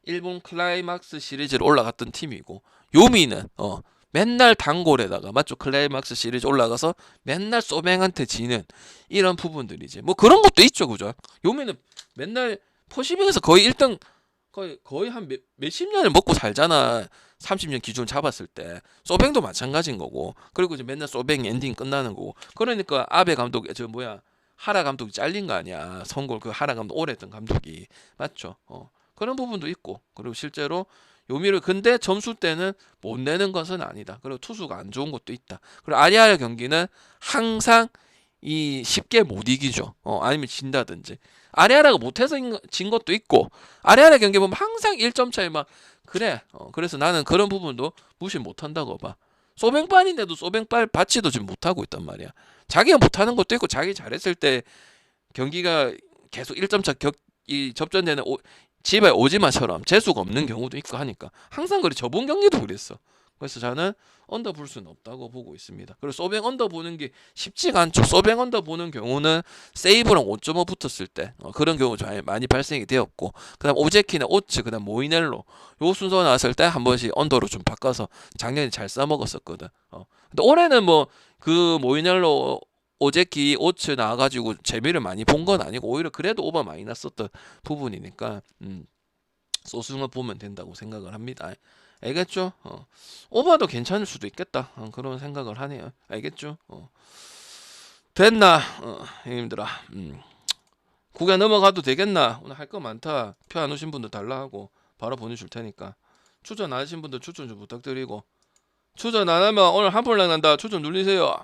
일본 클라이막스 시리즈를 올라갔던 팀이고 요미는 맨날 단골에다가 맞죠? 클라이막스 시리즈 올라가서 맨날 소뱅한테 지는 이런 부분들이지. 뭐 그런 것도 있죠, 그죠? 요미는 맨날 퍼시픽에서 거의 1등 거의 한 몇십 년을 먹고 살잖아. 30년 기준 잡았을 때 소뱅도 마찬가지인 거고 그리고 이제 맨날 소뱅 엔딩 끝나는 거고 그러니까 아베 감독 저 뭐야 하라 감독이 잘린 거 아니야. 선골 그 하라 감독 오래 했던 감독이 맞죠. 그런 부분도 있고 그리고 실제로 요미를 근데 점수 때는 못 내는 것은 아니다. 그리고 투수가 안 좋은 것도 있다. 그리고 아리아의 경기는 항상 이 쉽게 못 이기죠. 아니면 진다든지. 아리아라가 못해서 진 것도 있고 아리아라 경기 보면 항상 1점 차이 막 그래. 그래서 나는 그런 부분도 무시 못한다고 봐. 소뱅반인데도 소뱅발 받지도 지금 못하고 있단 말이야. 자기가 못하는 것도 있고 자기 잘했을 때 경기가 계속 1점 차 이 접전되는 지바의 오지마처럼 재수가 없는 경우도 있고 하니까 항상 그래. 저번 경기도 그랬어. 그래서 저는 언더 볼 수는 없다고 보고 있습니다. 그리고 소뱅 언더 보는 게 쉽지가 않죠. 소뱅 언더 보는 경우는 세이브랑 5.5 붙었을 때 그런 경우 좀 많이 발생이 되었고 그다음 오제키나 오츠 그다음 모이넬로 요 순서 나왔을 때 한 번씩 언더로 좀 바꿔서 작년에 잘 써먹었었거든. 근데 올해는 뭐 그 모이넬로 오제키 오츠 나와가지고 재미를 많이 본 건 아니고 오히려 그래도 오버 많이 났었던 부분이니까 소승을 보면 된다고 생각을 합니다. 알겠죠? 오버도 괜찮을 수도 있겠다. 그런 생각을 하네요. 알겠죠? 됐나? 형님들아. 구경 넘어가도 되겠나? 오늘 할 거 많다. 표 안 오신 분들 달라 하고 바로 보내줄 테니까. 추천 안 하신 분들 추천 좀 부탁드리고. 추천 안 하면 오늘 한풀랑 난다. 추천 눌리세요.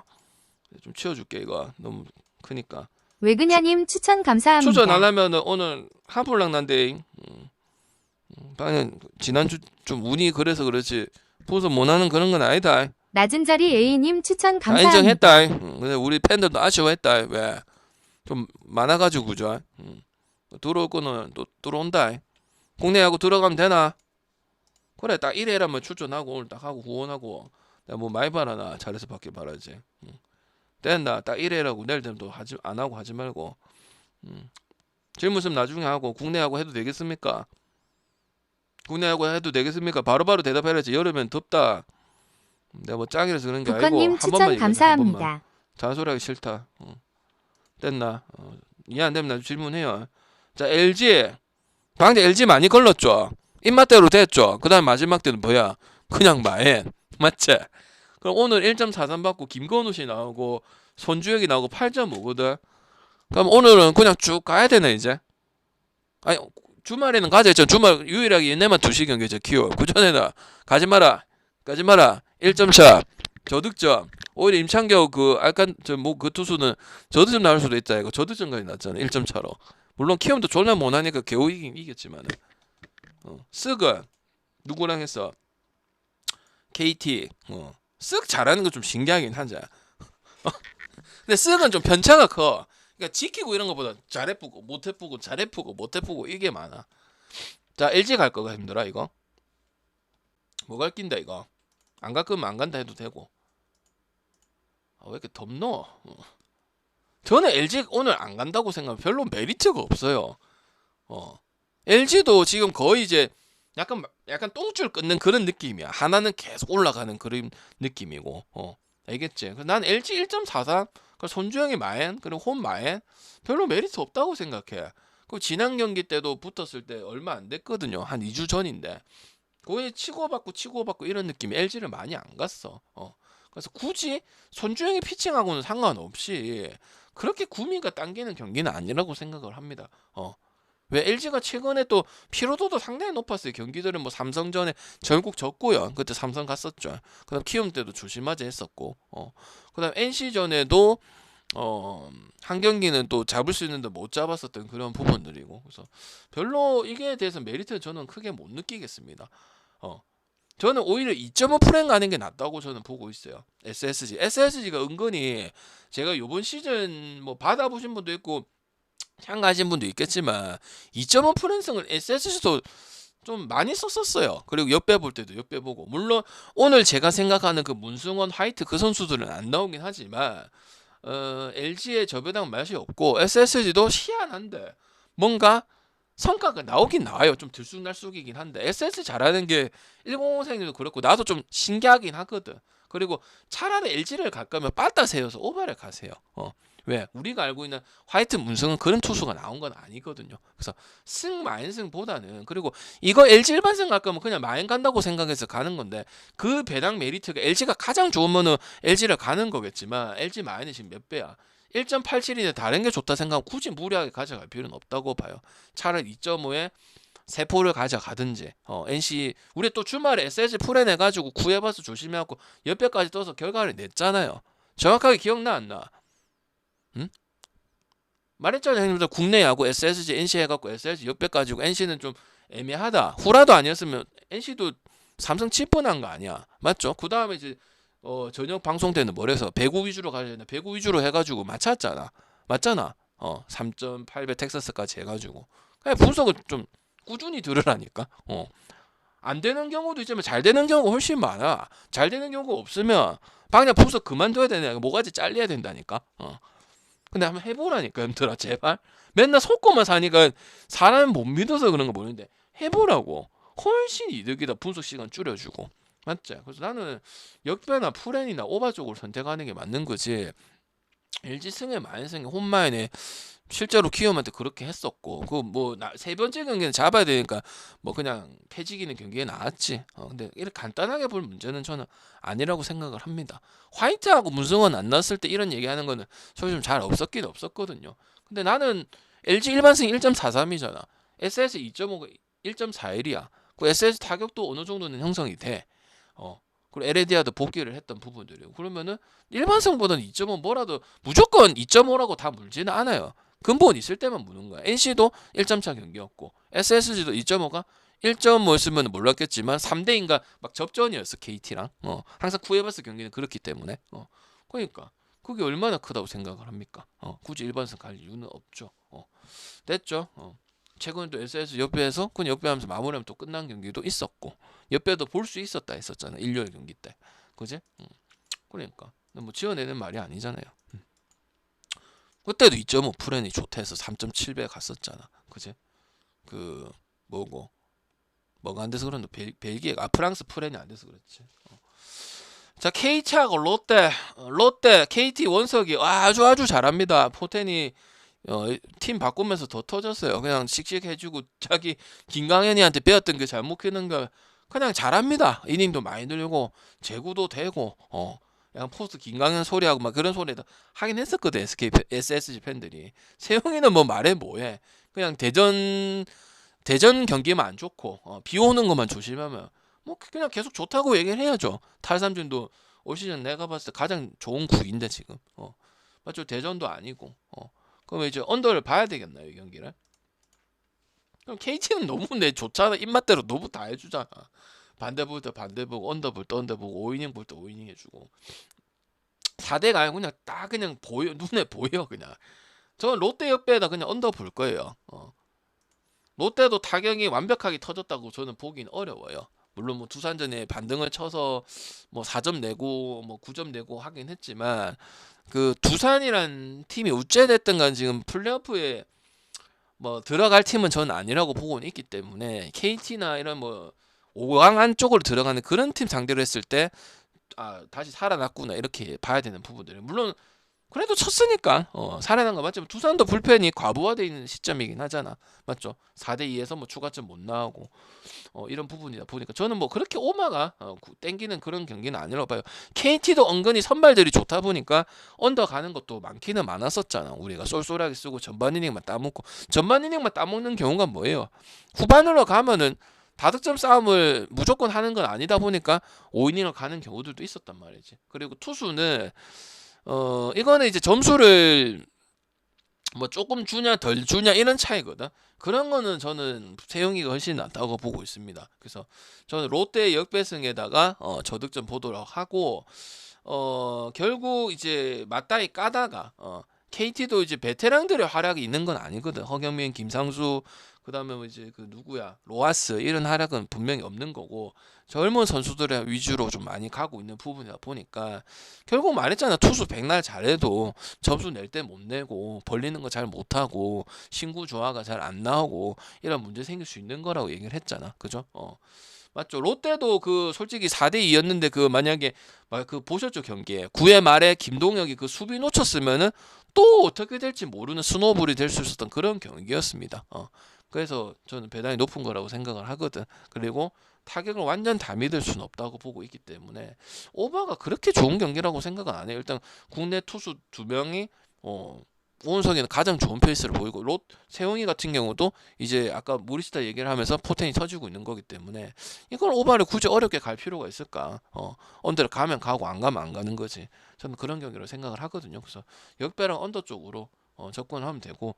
좀 치워줄게 이거. 너무 크니까. 외근야님 추천 감사합니다. 추천 안 하면은 오늘 한풀랑 난데. 방금 지난주 좀 운이 그래서 그렇지 보서 못하는 그런 건 아니다. 낮은 자리 A님 추천 다 감사합니다. 인정했다. 근데 우리 팬들도 아쉬워했다. 왜? 좀 많아가지고 그죠? 들어올 거는 또 들어온다. 국내하고 들어가면 되나? 그래 딱 1회라면 출전하고 오늘 딱 하고 후원하고 내가 뭐 많이 바라나 잘해서 받길 바라지. 됐나? 딱 이래라고 내일 되면 또 안 하고 하지 말고. 질문 있으면 나중에 하고 국내하고 해도 되겠습니까? 국내하고 해도 되겠습니까? 바로바로 대답해야지. 여름엔 덥다. 내가 뭐 짱이라서 그런 게 아니고 부커님 한 번만 추천 얘기해. 한 번만. 감사합니다. 잔소리하기 싫다. 됐나? 이해 안 되면 나중에 질문해요. 자, LG. 방금 LG 많이 걸렀죠. 입맛대로 됐죠. 그 다음 마지막 때는 뭐야? 그냥 마엔. 맞지? 그럼 오늘 1.43 받고 김건우 씨 나오고 손주혁이 나오고 8.5거든. 그럼 오늘은 그냥 쭉 가야 되네 이제. 아니 주말에는 가자 했잖아. 주말 유일하게 얘네만 2시 경기죠. 키워. 그전에는 가지 마라. 1.4 저득점. 오히려 임창규 그 알칸 그 투수는 저득점 나올 수도 있다. 이거 저득점까지 났잖아. 1점 차로. 물론 키움도 졸라 못하니까 겨우 이겼지만은. 쓱은 누구랑 했어? KT. 쓱 잘하는 거 좀 신기하긴 하자. 근데 쓱은 좀 편차가 커. 그러니까 지키고 이런 것보다 잘해보고 못해보고 잘해보고 못해보고 이게 많아. 자, LG 갈 거가 힘들어 이거. 뭐 갈 낀다 이거. 안 갈 거면 안 간다 해도 되고. 왜 이렇게 덥노? 저는 LG 오늘 안 간다고 생각하면 별로 메리트가 없어요. LG도 지금 거의 이제 약간 똥줄 끊는 그런 느낌이야. 하나는 계속 올라가는 그런 느낌이고. 알겠지? 난 LG 1.43 손주영이 마엔 그리고 홈 마엔 별로 메리트 없다고 생각해. 그 지난 경기 때도 붙었을 때 얼마 안 됐거든요. 한 2주 전인데 거의 치고받고 이런 느낌이 LG를 많이 안 갔어. 그래서 굳이 손주영이 피칭하고는 상관없이 그렇게 구미가 당기는 경기는 아니라고 생각을 합니다. 왜 LG가 최근에 또 피로도도 상당히 높았어요. 경기들은 뭐 삼성전에 결국 졌고요. 그때 삼성 갔었죠. 그다음 키움 때도 조심하지 했었고. 그다음 NC전에도 한 경기는 또 잡을 수 있는데 못 잡았었던 그런 부분들이고. 그래서 별로 이게 대해서 메리트를 저는 크게 못 느끼겠습니다. 저는 오히려 2.5 프랭 가는 게 낫다고 저는 보고 있어요. SSG가 은근히 제가 요번 시즌 뭐 받아보신 분도 있고 참가하신 분도 있겠지만 2.5 프랭승을 SSG도 좀 많이 썼었어요. 그리고 옆에 볼 때도 옆에 보고 물론 오늘 제가 생각하는 그 문승원, 화이트 그 선수들은 안 나오긴 하지만 LG의 저배당 맛이 없고 SSG도 희한한데 뭔가 성과가 나오긴 나와요. 좀 들쑥날쑥이긴 한데 SS 잘하는 게 1050생도 그렇고 나도 좀 신기하긴 하거든. 그리고 차라리 LG를 갈 거면 빠따 세워서 오바를 가세요. 왜? 우리가 알고 있는 화이트 문성은 그런 투수가 나온 건 아니거든요. 그래서 승 마인승보다는 그리고 이거 LG 일반승 갈 거면 그냥 마인 간다고 생각해서 가는 건데 그 배당 메리트가 LG가 가장 좋으면은 LG를 가는 거겠지만 LG 마인이 지금 몇 배야? 1.87인데 다른 게 좋다 생각하면 굳이 무리하게 가져갈 필요는 없다고 봐요. 차라리 2.5에 세포를 가져가든지 NC 우리 또 주말에 SSG 풀어내가지고 구해봐서 조심해갖고 옆에까지 떠서 결과를 냈잖아요. 정확하게 기억나 안 나? 응? 말했잖아요 형님들 국내 야구 SSG NC 해갖고 SSG 옆에 가지고 NC는 좀 애매하다. 후라도 아니었으면 NC도 삼성 칠뻔한 거 아니야. 맞죠? 그 다음에 이제 저녁 방송 때는 뭐래서 배구 위주로 가야 되나 배구 위주로 해가지고 맞췄잖아. 맞잖아. 3.8배 텍사스까지 해가지고 그냥 분석을 좀 꾸준히 들으라니까. 안 되는 경우도 있지만 잘 되는 경우가 훨씬 많아. 잘 되는 경우가 없으면 그냥 분석 그만둬야 되냐. 뭐가지 잘려야 된다니까. 근데 한번 해보라니까 형들아 제발. 맨날 속고만 사니까 사람 못 믿어서 그런 거 모르는데 해보라고. 훨씬 이득이다. 분석 시간 줄여주고. 맞지? 그래서 나는 역배나 풀엔이나 오바 쪽을 선택하는 게 맞는 거지. LG 승에 만승에 홈마인에 실제로 키움한테 그렇게 했었고 그 뭐 세 번째 경기는 잡아야 되니까 뭐 그냥 패지기는 경기에 나왔지. 근데 이렇게 간단하게 볼 문제는 저는 아니라고 생각을 합니다. 화이트하고 문승원 안 나왔을 때 이런 얘기하는 거는 솔직히 좀 잘 없었긴 없었거든요. 근데 나는 LG 일반승 1.43이잖아. SS 2.5가 1.41이야. 그 SS 타격도 어느 정도는 형성이 돼. 그리고 에레디아도 복귀를 했던 부분들이고 그러면은 일반승보다는 2.5 뭐라도 무조건 2.5라고 다 물지는 않아요. 근본 있을 때만 무는 거야. NC도 1점차 경기였고 SSG도 2.5가 1.5였으면 몰랐겠지만 3대인가 막 접전이었어 KT랑. 항상 쿠에바스 경기는 그렇기 때문에. 그러니까 그게 얼마나 크다고 생각을 합니까? 굳이 일반승 갈 이유는 없죠. 됐죠. 최근에 또 SS 옆에서 그냥 옆에하면서 마무리하면 또 끝난 경기도 있었고 옆에도 볼 수 있었다 했었잖아. 일요일 경기 때. 그지? 그러니까 뭐 지어내는 말이 아니잖아요. 그때도 2.5 프렌이 좋다 해서 3.7배 갔었잖아. 그지? 그 뭐고 뭐가 안 돼서 그런데 벨기에가 프랑스 프렌이 안 돼서 그렇지. 자, KT하고 롯데 KT 원석이 아주 잘합니다. 포텐이 팀 바꾸면서 더 터졌어요. 그냥 씩씩해주고 자기 김강현이한테 배웠던 게 잘못 키는 거 그냥 잘합니다. 이닝도 많이 늘고 제구도 되고 그냥 포스트 김강현 소리하고 막 그런 소리도 하긴 했었거든. SSG 팬들이. 세용이는 뭐 말해 뭐해. 그냥 대전 경기만 안 좋고 비 오는 것만 조심하면 뭐 그냥 계속 좋다고 얘기를 해야죠. 탈삼진도 올 시즌 내가 봤을 때 가장 좋은 구인데 지금 맞죠? 대전도 아니고 그럼 이제 언더를 봐야 되겠나요, 이 경기를? 그럼 KT는 너무 내 좋잖아. 입맛대로 너무 다 해주잖아. 반대 볼 때 반대 보고 언더 볼 때 언더 보고 5이닝 볼 때 5이닝 해주고 4대가 아니고 그냥 딱 그냥 보여, 눈에 보여. 그냥 저는 롯데 역배에다 그냥 언더 볼 거예요. 롯데도 타격이 완벽하게 터졌다고 저는 보긴 어려워요. 물론 뭐 두산전에 반등을 쳐서 뭐 4점 내고 뭐 9점 내고 하긴 했지만 그 두산이란 팀이 우째됐든 간 지금 플레이오프에 뭐 들어갈 팀은 저는 아니라고 보고는 있기 때문에 KT나 이런 뭐 5강 안쪽으로 들어가는 그런 팀 상대로 했을 때 다시 살아났구나 이렇게 봐야 되는 부분들이 물론 그래도 쳤으니까 살아난 거 맞지만 두산도 불펜이 과부하되어 있는 시점이긴 하잖아. 맞죠? 4대2에서 뭐 추가점 못 나오고 이런 부분이다 보니까 저는 뭐 그렇게 오마가 땡기는 그런 경기는 아니라고 봐요. KT도 은근히 선발들이 좋다 보니까 언더 가는 것도 많기는 많았었잖아. 우리가 쏠쏠하게 쓰고 전반 이닝만 따먹고 전반 이닝만 따먹는 경우가 뭐예요? 후반으로 가면은 다득점 싸움을 무조건 하는 건 아니다 보니까 5이닝을 가는 경우들도 있었단 말이지. 그리고 투수는 이거는 이제 점수를 뭐 조금 주냐 덜 주냐 이런 차이거든. 그런 거는 저는 세용이가 훨씬 낫다고 보고 있습니다. 그래서 저는 롯데 역배승에다가 저득점 보도록 하고 결국 이제 맞다이 까다가 KT도 이제 베테랑들의 활약이 있는 건 아니거든. 허경민, 김상수 그다음에 뭐 이제 그 누구야 로하스 이런 활약은 분명히 없는 거고 젊은 선수들의 위주로 좀 많이 가고 있는 부분이다 보니까 결국 말했잖아. 투수 백날 잘해도 점수 낼 때 못 내고 벌리는 거 잘 못하고 신구 조화가 잘 안 나오고 이런 문제 생길 수 있는 거라고 얘기를 했잖아. 그죠? 맞죠. 롯데도 그 솔직히 4대2였는데 그 만약에 그 보셨죠 경기에 9회 말에 김동혁이 그 수비 놓쳤으면은 또 어떻게 될지 모르는 스노우볼이 될 수 있었던 그런 경기였습니다. 그래서 저는 배당이 높은 거라고 생각을 하거든. 그리고 타격을 완전 다 믿을 수는 없다고 보고 있기 때문에 오버가 그렇게 좋은 경기라고 생각은 안 해요. 일단 국내 투수 2명이 오은석이는 가장 좋은 페이스를 보이고 세웅이 같은 경우도 이제 아까 무리스타 얘기를 하면서 포텐이 터지고 있는 거기 때문에 이걸 오버를 굳이 어렵게 갈 필요가 있을까? 언더를 가면 가고 안 가면 안 가는 거지. 저는 그런 경기로 생각을 하거든요. 그래서 역배랑 언더 쪽으로 접근을 하면 되고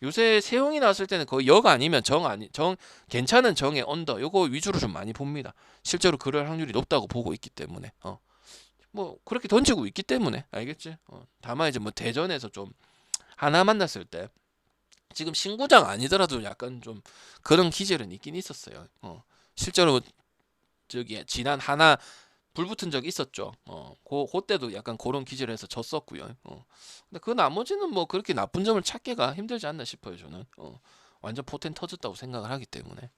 요새 세용이 나왔을 때는 거의 역 아니면 정 괜찮은 정의 언더 요거 위주로 좀 많이 봅니다. 실제로 그럴 확률이 높다고 보고 있기 때문에 뭐 그렇게 던지고 있기 때문에 알겠지? 다만 이제 뭐 대전에서 좀 하나 만났을 때 지금 신구장 아니더라도 약간 좀 그런 기질은 있긴 있었어요. 실제로 저기 지난 하나 불붙은 적 있었죠. 그때도 약간 그런 기질에서 졌었고요. 근데 그 나머지는 뭐 그렇게 나쁜 점을 찾기가 힘들지 않나 싶어요. 저는 완전 포텐 터졌다고 생각을 하기 때문에.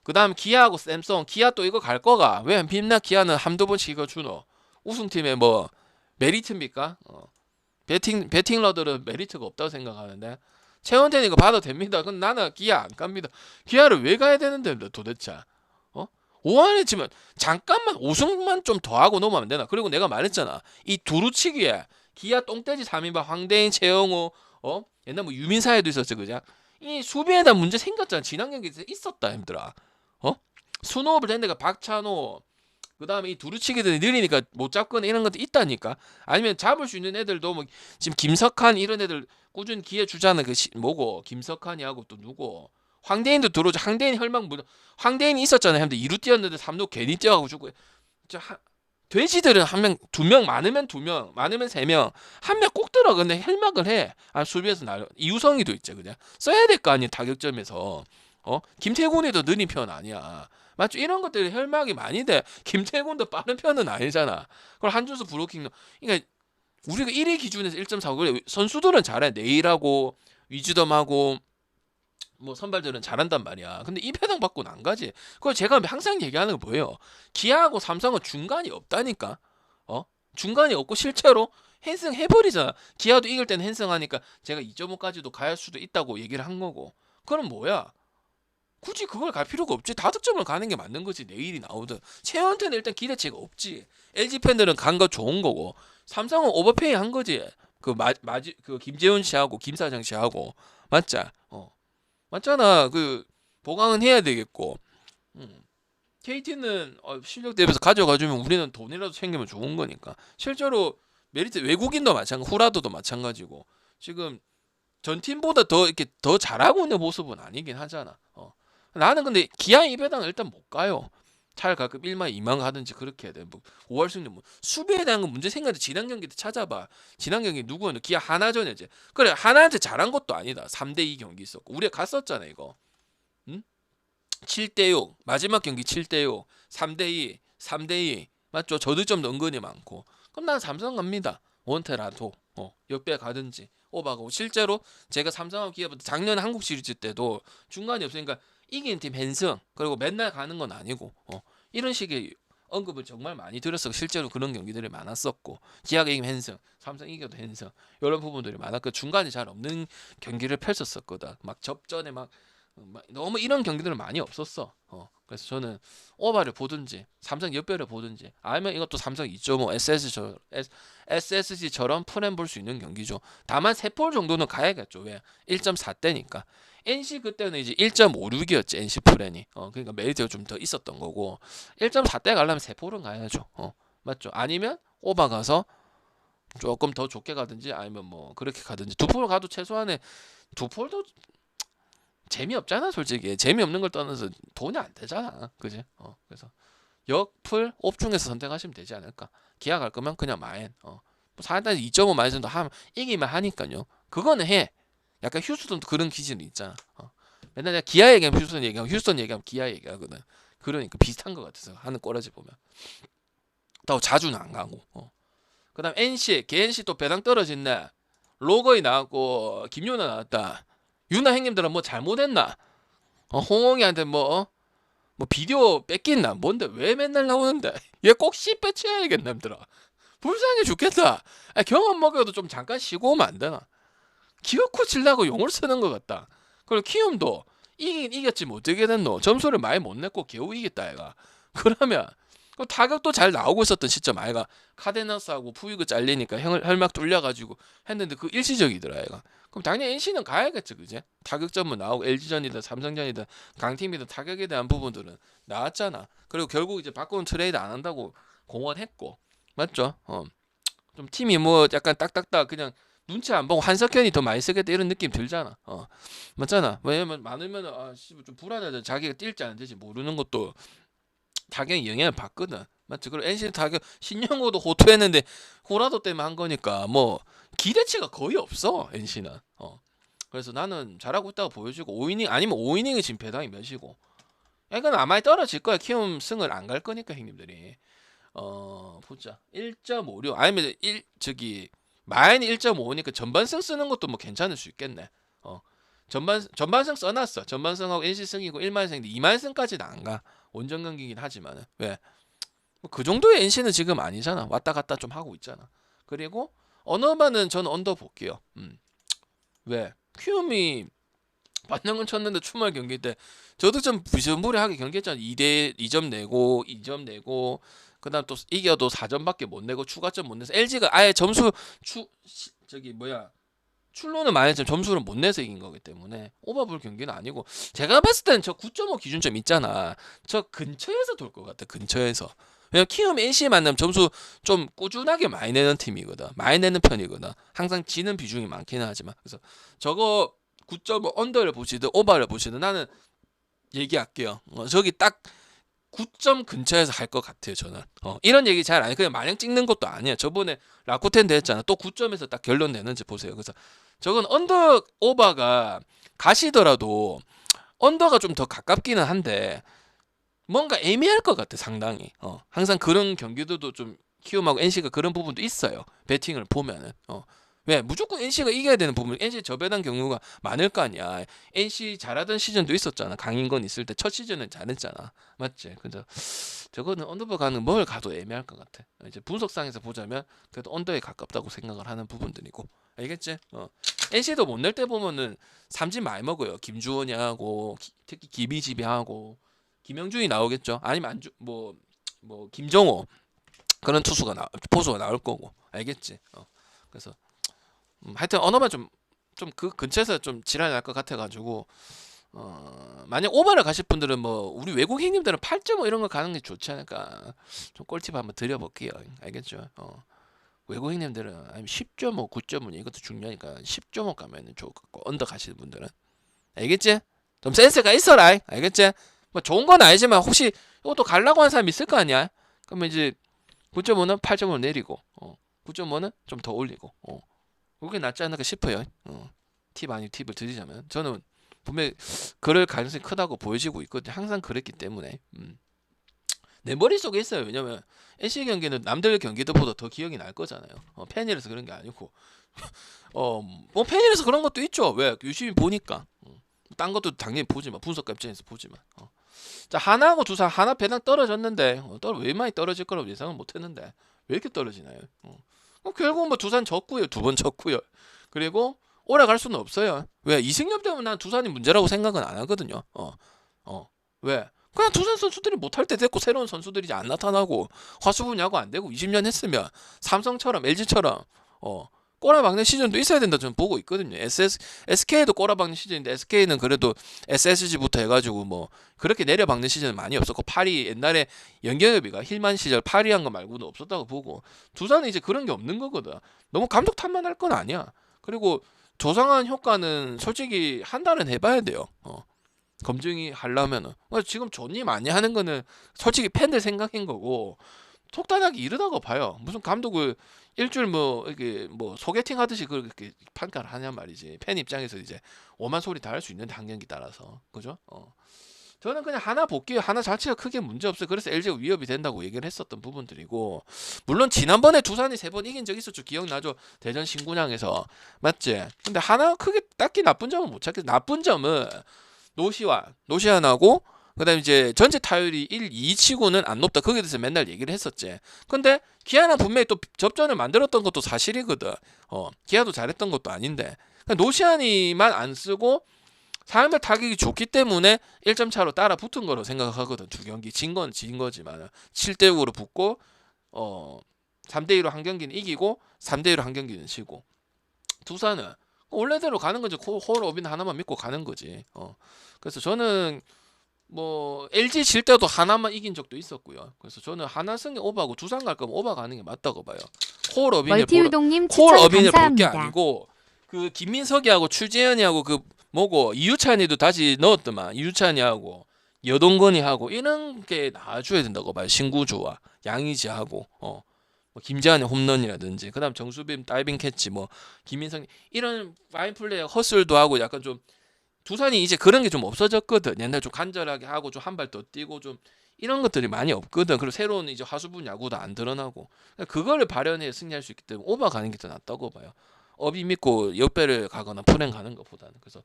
그다음 기아하고 샘송. 기아 또 이거 갈 거가 왜 빛나 기아는 한두 번씩 이거 주노? 우승팀의 뭐 메리트입니까? 배팅 러들은 메리트가 없다고 생각하는데 최원태는 이거 봐도 됩니다. 그럼 나는 기아 안 갑니다. 기아를 왜 가야 되는데 도대체? 5안에 치면 잠깐만 5승만 좀 더하고 넘으면 되나? 그리고 내가 말했잖아. 이 두루치기에 기아 똥돼지 3인방 황대인, 최영호 옛날 뭐 유민사에도 있었죠. 그죠? 이 수비에다 문제 생겼잖아. 지난 경기에서 있었다 힘들어. 스노우볼 된 데가 박찬호 그 다음에 이 두루치기들이 느리니까 못 잡거나 이런 것도 있다니까. 아니면 잡을 수 있는 애들도 뭐 지금 김석한 이런 애들 꾸준히 기회 주자는 그 뭐고 김석한이 하고 또 누구 황대인도 들어오죠. 황대인 혈망 황대인이 있었잖아요. 근데 2루 뛰었는데 3루 괜히 뛰어가고 죽고. 돼지들은 한 명, 2명 많으면 2명, 많으면 3명, 한 명 꼭 들어. 근데 혈막을 해. 수비에서 날 이우성이도 있죠. 그냥 써야 될 거 아니야 타격점에서. 김태곤이도 느린 편 아니야. 맞죠? 이런 것들이 혈막이 많이 돼. 김태곤도 빠른 편은 아니잖아. 그걸 한준수 브로킹 그러니까 우리가 1위 기준에서 1.4 그래 선수들은 잘해. 네일하고 위즈덤하고 뭐 선발들은 잘한단 말이야. 근데 이 패당 받고는 안 가지. 그걸 제가 항상 얘기하는 거 뭐예요? 기아하고 삼성은 중간이 없다니까. 중간이 없고 실제로 핸승 해버리잖아. 기아도 이길 때는 핸승하니까 제가 2.5까지도 갈 수도 있다고 얘기를 한 거고. 그럼 뭐야? 굳이 그걸 갈 필요가 없지. 다득점을 가는 게 맞는 거지. 내일이 나오든. 최원태는 일단 기대치가 없지. LG 팬들은 간 거 좋은 거고. 삼성은 오버페이 한 거지. 그 김재훈 씨하고 김 사장 씨하고 맞자. 맞잖아. 그 보강은 해야 되겠고. KT는 실력 대비해서 가져가주면 우리는 돈이라도 챙기면 좋은 거니까. 실제로 메리트 외국인도 마찬가지, 후라도도 마찬가지고. 지금 전 팀보다 더 이렇게 더 잘하고 있는 모습은 아니긴 하잖아. 나는 근데 기아 이배당은 일단 못 가요. 차라리 가끔 1만 2만 가든지 그렇게 해야 돼. 뭐 5월 승리 뭐 수비에 대한 건 문제 생각해. 지난 경기 때 찾아봐. 지난 경기 누구였나? 기아 하나전이지. 그래 하나한테 잘한 것도 아니다. 3대2 경기 있었고 우리가 갔었잖아 이거. 응? 7대6 마지막 경기 7대6 3대2 3대2 맞죠? 저득점도 은근히 많고. 그럼 난 삼성 갑니다. 원태라도 역배 가든지 오바고 실제로 제가 삼성하고 기아보다 작년 한국 시리즈 때도 중간이 없으니까 이긴 팀 헨승 그리고 맨날 가는 건 아니고 이런 식의 언급을 정말 많이 들었어. 실제로 그런 경기들이 많았었고 기아가 이기면 헨승 삼성 이겨도 헨승 이런 부분들이 많았고 중간이 잘 없는 경기를 펼쳤었거든. 막 접전에 막 너무 이런 경기들은 많이 없었어. 그래서 저는 오바를 보든지 삼성 역배를 보든지 아니면 이것도 삼성 2.5 SSG처럼 프렘 볼 수 있는 경기죠. 다만 세폴 정도는 가야겠죠. 왜? 1.4대니까. NC 그때는 이제 1.56이었지 NC 프렌이. 그러니까 메리트가 좀 더 있었던 거고 1.4대 가려면 세폴은 가야죠. 맞죠? 아니면 오바 가서 조금 더 좋게 가든지 아니면 뭐 그렇게 가든지 두 폴 가도 최소한의 두 폴도 재미없잖아 솔직히. 재미없는 걸 떠나서 돈이 안 되잖아. 그지? 그래서 역풀 옵 중에서 선택하시면 되지 않을까. 기아 갈 거면 그냥 마엔 뭐 4단에서 2.5 마이너스도 하면 이기면 하니까요. 그거는 해. 약간 휴스턴도 그런 기질이 있잖아. 맨날 내가 기아 얘기하면 휴스턴 얘기하고 휴스턴 얘기하면 기아 얘기하거든. 그러니까 비슷한 것 같아서 하는 꼬라지 보면 더 자주는 안 가고. 그다음 NC NC 또 배당 떨어졌네. 로거이 나왔고 김유나 나왔다. 유나 형님들은 뭐 잘못했나? 홍홍이한테 뭐 비디오 뺏겼나? 뭔데 왜 맨날 나오는데? 얘 꼭 씨 빼쳐야겠네 남들아. 불쌍해 죽겠다. 경험 먹여도 좀 잠깐 쉬고 오면 안 되나? 기어코 칠라고 용을 쓰는 것 같다. 그리고 키움도 이겼지 뭐 어떻게 됐노? 점수를 많이 못 냈고 겨우 이겼다 얘가. 그러면 타격도 잘 나오고 있었던 시점 아이가 카데나스하고 푸이그 잘리니까 혈막 뚫려가지고 했는데 그 일시적이더라 얘가. 그럼 당연히 NC는 가야겠죠 그제? 타격점은 나오고 LG전이든 삼성전이든 강팀이든 타격에 대한 부분들은 나왔잖아. 그리고 결국 이제 바꾸는 트레이드 안 한다고 공언했고 맞죠? 좀 팀이 뭐 약간 딱딱딱 그냥 눈치 안 보고 한석현이 더 많이 쓰겠다 이런 느낌 들잖아. 맞잖아. 왜냐면 많으면 좀 불안하다. 자기가 뛸지 안 될지 모르는 것도 타격에 영향을 받거든. 맞죠? 그리고 NC 타격 신영호도 호투했는데 호라도 때문에 한 거니까 뭐 기대치가 거의 없어 NC는. 그래서 나는 잘하고 있다고 보여주고 5이닝 아니면 5이닝이 지금 배당이 몇이고. 이건 아마 떨어질 거야. 키움 승을 안 갈 거니까 형님들이. 보자. 1.56 아니면 마인이 1.5니까 전반승 쓰는 것도 뭐 괜찮을 수 있겠네. 전반승 써놨어. 전반승하고 NC승이고 1만승인데 2만승까지는 안 가. 원정 경기긴 하지만은 왜? 그 정도의 NC는 지금 아니잖아. 왔다 갔다 좀 하고 있잖아. 그리고 언어만은 저는 언더 볼게요. 왜? 키움이 반영은 쳤는데 주말 경기 때 저득점 부실무리하게 경기했잖아. 2점 내고 2점 내고 그다음 또 이겨도 4점밖에 못 내고 추가점 못 내서 LG가 아예 점수 출루는 많이 했지만 점수를 못 내서 이긴 거기 때문에 오버볼 경기는 아니고 제가 봤을 때는 저 9.5 기준점 있잖아. 저 근처에서 돌 것 같아. 근처에서. 왜냐면 키움 NC 만나면 점수 좀 꾸준하게 많이 내는 팀이거든. 많이 내는 편이거든. 항상 지는 비중이 많기는 하지만. 그래서 저거 9.5 언더를 보시든 오버를 보시든 나는 얘기할게요. 저기 딱 9점 근처에서 할 것 같아요 저는. 이런 얘기 잘 안 해. 그냥 마냥 찍는 것도 아니야. 저번에 라쿠텐도 했잖아. 또 9점에서 딱 결론 내는지 보세요. 그래서 저건 언더 오버가 가시더라도 언더가 좀 더 가깝기는 한데 뭔가 애매할 것 같아 상당히. 항상 그런 경기도도 좀 키움하고 NC가 그런 부분도 있어요. 배팅을 보면은. 왜 무조건 NC가 이겨야 되는 부분, NC 저배당 경우가 많을 거 아니야. NC 잘하던 시즌도 있었잖아. 강인건 있을 때 첫 시즌은 잘했잖아. 맞지? 근데 저거는 언더버 가는 뭘 가도 애매할 것 같아. 이제 분석상에서 보자면 그래도 언더에 가깝다고 생각을 하는 부분들이고. 알겠지? NC도 못 낼 때 보면은 삼진 많이 먹어요. 김주원이 하고 특히 김희집이 하고 김영준이 나오겠죠. 아니면 뭐 김정호 그런 포수가 나올 거고. 알겠지? 그래서 하여튼 언어만 좀 그 근처에서 좀 지랄 날 것 같아가지고 만약 오버를 가실 분들은 뭐 우리 외국 형님들은 8.5 이런 거 가는 게 좋지 않을까. 좀 꿀팁 한번 드려볼게요. 알겠죠? 외국 형님들은 아니면 10.5, 9.5 이것도 중요하니까 10.5 가면 좋을 것 같고 언더 가시는 분들은 알겠지? 좀 센스가 있어라. 알겠지? 뭐 좋은 건 아니지만 혹시 이것도 가려고 하는 사람 있을 거 아니야? 그러면 이제 9.5는 8.5 내리고 9.5는 좀 더 올리고 그게 낫지 않을까 싶어요. 팁 아닌 팁을 드리자면 저는 분명히 그럴 가능성이 크다고 보여지고 있거든요. 항상 그랬기 때문에 내 머릿속에 있어요. 왜냐면 NC 경기는 남들 경기도보다 더 기억이 날 거잖아요. 팬이라서 그런 게 아니고 뭐 팬이라서 그런 것도 있죠. 왜? 유심히 보니까 딴 것도 당연히 보지만 분석가 입장에서 보지만 자 하나하고 두산 하나 배당 떨어졌는데 왜 많이 떨어질 거라고 예상은 못했는데 왜 이렇게 떨어지나요? 결국 뭐 두산 졌고요. 2번 졌고요. 그리고 오래 갈 수는 없어요. 왜? 이승엽 때문에 난 두산이 문제라고 생각은 안 하거든요. 왜? 그냥 두산 선수들이 못할 때 됐고 새로운 선수들이 이제 안 나타나고 화수분 야구 안 되고 20년 했으면 삼성처럼 LG처럼 꼬라박는 시즌도 있어야 된다 저는 보고 있거든요. SK도 꼬라박는 시즌인데 SK는 그래도 SSG부터 해가지고 뭐 그렇게 내려박는 시즌은 많이 없었고 파리 옛날에 연경엽이가 힐만 시절 파리 한 거 말고는 없었다고 보고 두산은 이제 그런 게 없는 거거든. 너무 감독 탓만 할 건 아니야. 그리고 조성한 효과는 솔직히 한 달은 해봐야 돼요. 검증이 하려면은 지금 존이 많이 하는 거는 솔직히 팬들 생각인 거고 속단하기 이르다고 봐요. 무슨 감독을 일주일 이게 소개팅 하듯이 그렇게 평가를 하냐 말이지. 팬 입장에서 이제 오만 소리 다 할 수 있는데 한 경기 따라서 그죠? 저는 그냥 하나 볼게요. 하나 자체가 크게 문제 없어요. 그래서 LG가 위협이 된다고 얘기를 했었던 부분들이고 물론 지난번에 두산이 3번 이긴 적 있었죠. 기억나죠? 대전 신군항에서 맞지? 근데 하나 크게 딱히 나쁜 점은 못 찾겠어. 나쁜 점은 노시안하고 그다음에 이제 전체 타율이 1, 2 치고는 안 높다. 거기에 대해서 맨날 얘기를 했었지. 근데 기아는 분명히 또 접전을 만들었던 것도 사실이거든. 기아도 잘했던 것도 아닌데. 그러니까 노시안이만 안 쓰고 4연패 타격이 좋기 때문에 1점 차로 따라 붙은 거로 생각하거든. 두 경기 진 건 진 거지만 7대 6으로 붙고 3대 2로 한 경기는 이기고 3대 2로 한 경기는 지고 두산은 원래대로 가는 거지. 홀업인 하나만 믿고 가는 거지. 그래서 저는 뭐 LG 질 때도 하나만 이긴 적도 있었고요. 그래서 저는 하나 승에 오버하고 두산 갈 거면 오버 가는 게 맞다고 봐요. 멀티우동님 추천 콜업인을 볼 게 감사합니다. 아니고 그 김민석이하고 추재현이하고 그 뭐고 이유찬이도 다시 넣었더만 이유찬이하고 여동건이하고 이런 게 나와줘야 된다고 봐요. 신구조와 양의지하고 뭐 김재환의 홈런이라든지 그다음 정수빈 다이빙 캐치 뭐 김민석 이런 파인 플레이어 허슬도 하고 약간 좀 두산이 이제 그런 게 좀 없어졌거든. 옛날 좀 간절하게 하고 좀 한 발 더 뛰고 좀 이런 것들이 많이 없거든. 그리고 새로운 이제 하수분 야구도 안 드러나고 그거를 발현해 승리할 수 있기 때문에 오버 가는 게 더 낫다고 봐요. 업이 믿고 역배를 가거나 풀행 가는 것보다는. 그래서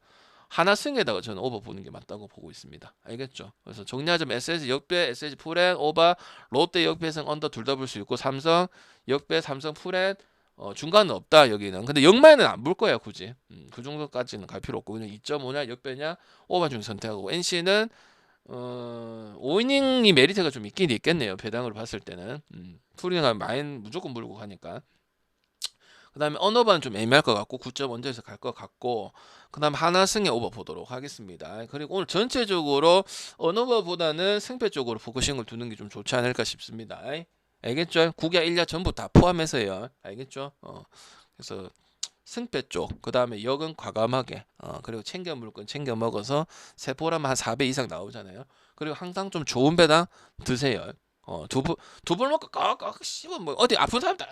하나 승에다가 저는 오버 보는 게 맞다고 보고 있습니다. 알겠죠? 그래서 정리하자면 SS 역배, SS 풀행, 오버, 롯데 역배승 언더 둘 다 볼 수 있고 삼성 역배, 삼성 풀행 중간은 없다 여기는. 근데 역마에는 안 볼 거야 굳이. 그 정도까지는 갈 필요 없고 그냥 2.5냐 역배냐 오버 중 선택하고 NC는 5이닝이 메리트가 좀 있긴 있겠네요. 배당으로 봤을 때는 풀링하면 마인 무조건 물고 가니까. 그 다음에 언어반은 좀 애매할 것 같고 9.5에서 갈 것 같고 그 다음에 하나 승에 오버 보도록 하겠습니다. 그리고 오늘 전체적으로 언어바보다는 승패 쪽으로 포커싱을 두는 게 좀 좋지 않을까 싶습니다. 알겠죠? 9야 1야 전부 다 포함해서요. 알겠죠? 그래서 승패 쪽, 그 다음에 역은 과감하게, 그리고 챙겨 물건 챙겨 먹어서 세포라면 한 4배 이상 나오잖아요. 그리고 항상 좀 좋은 배당 드세요. 두불 먹고 꺽꺽 씹어 뭐 어디 아픈 사람들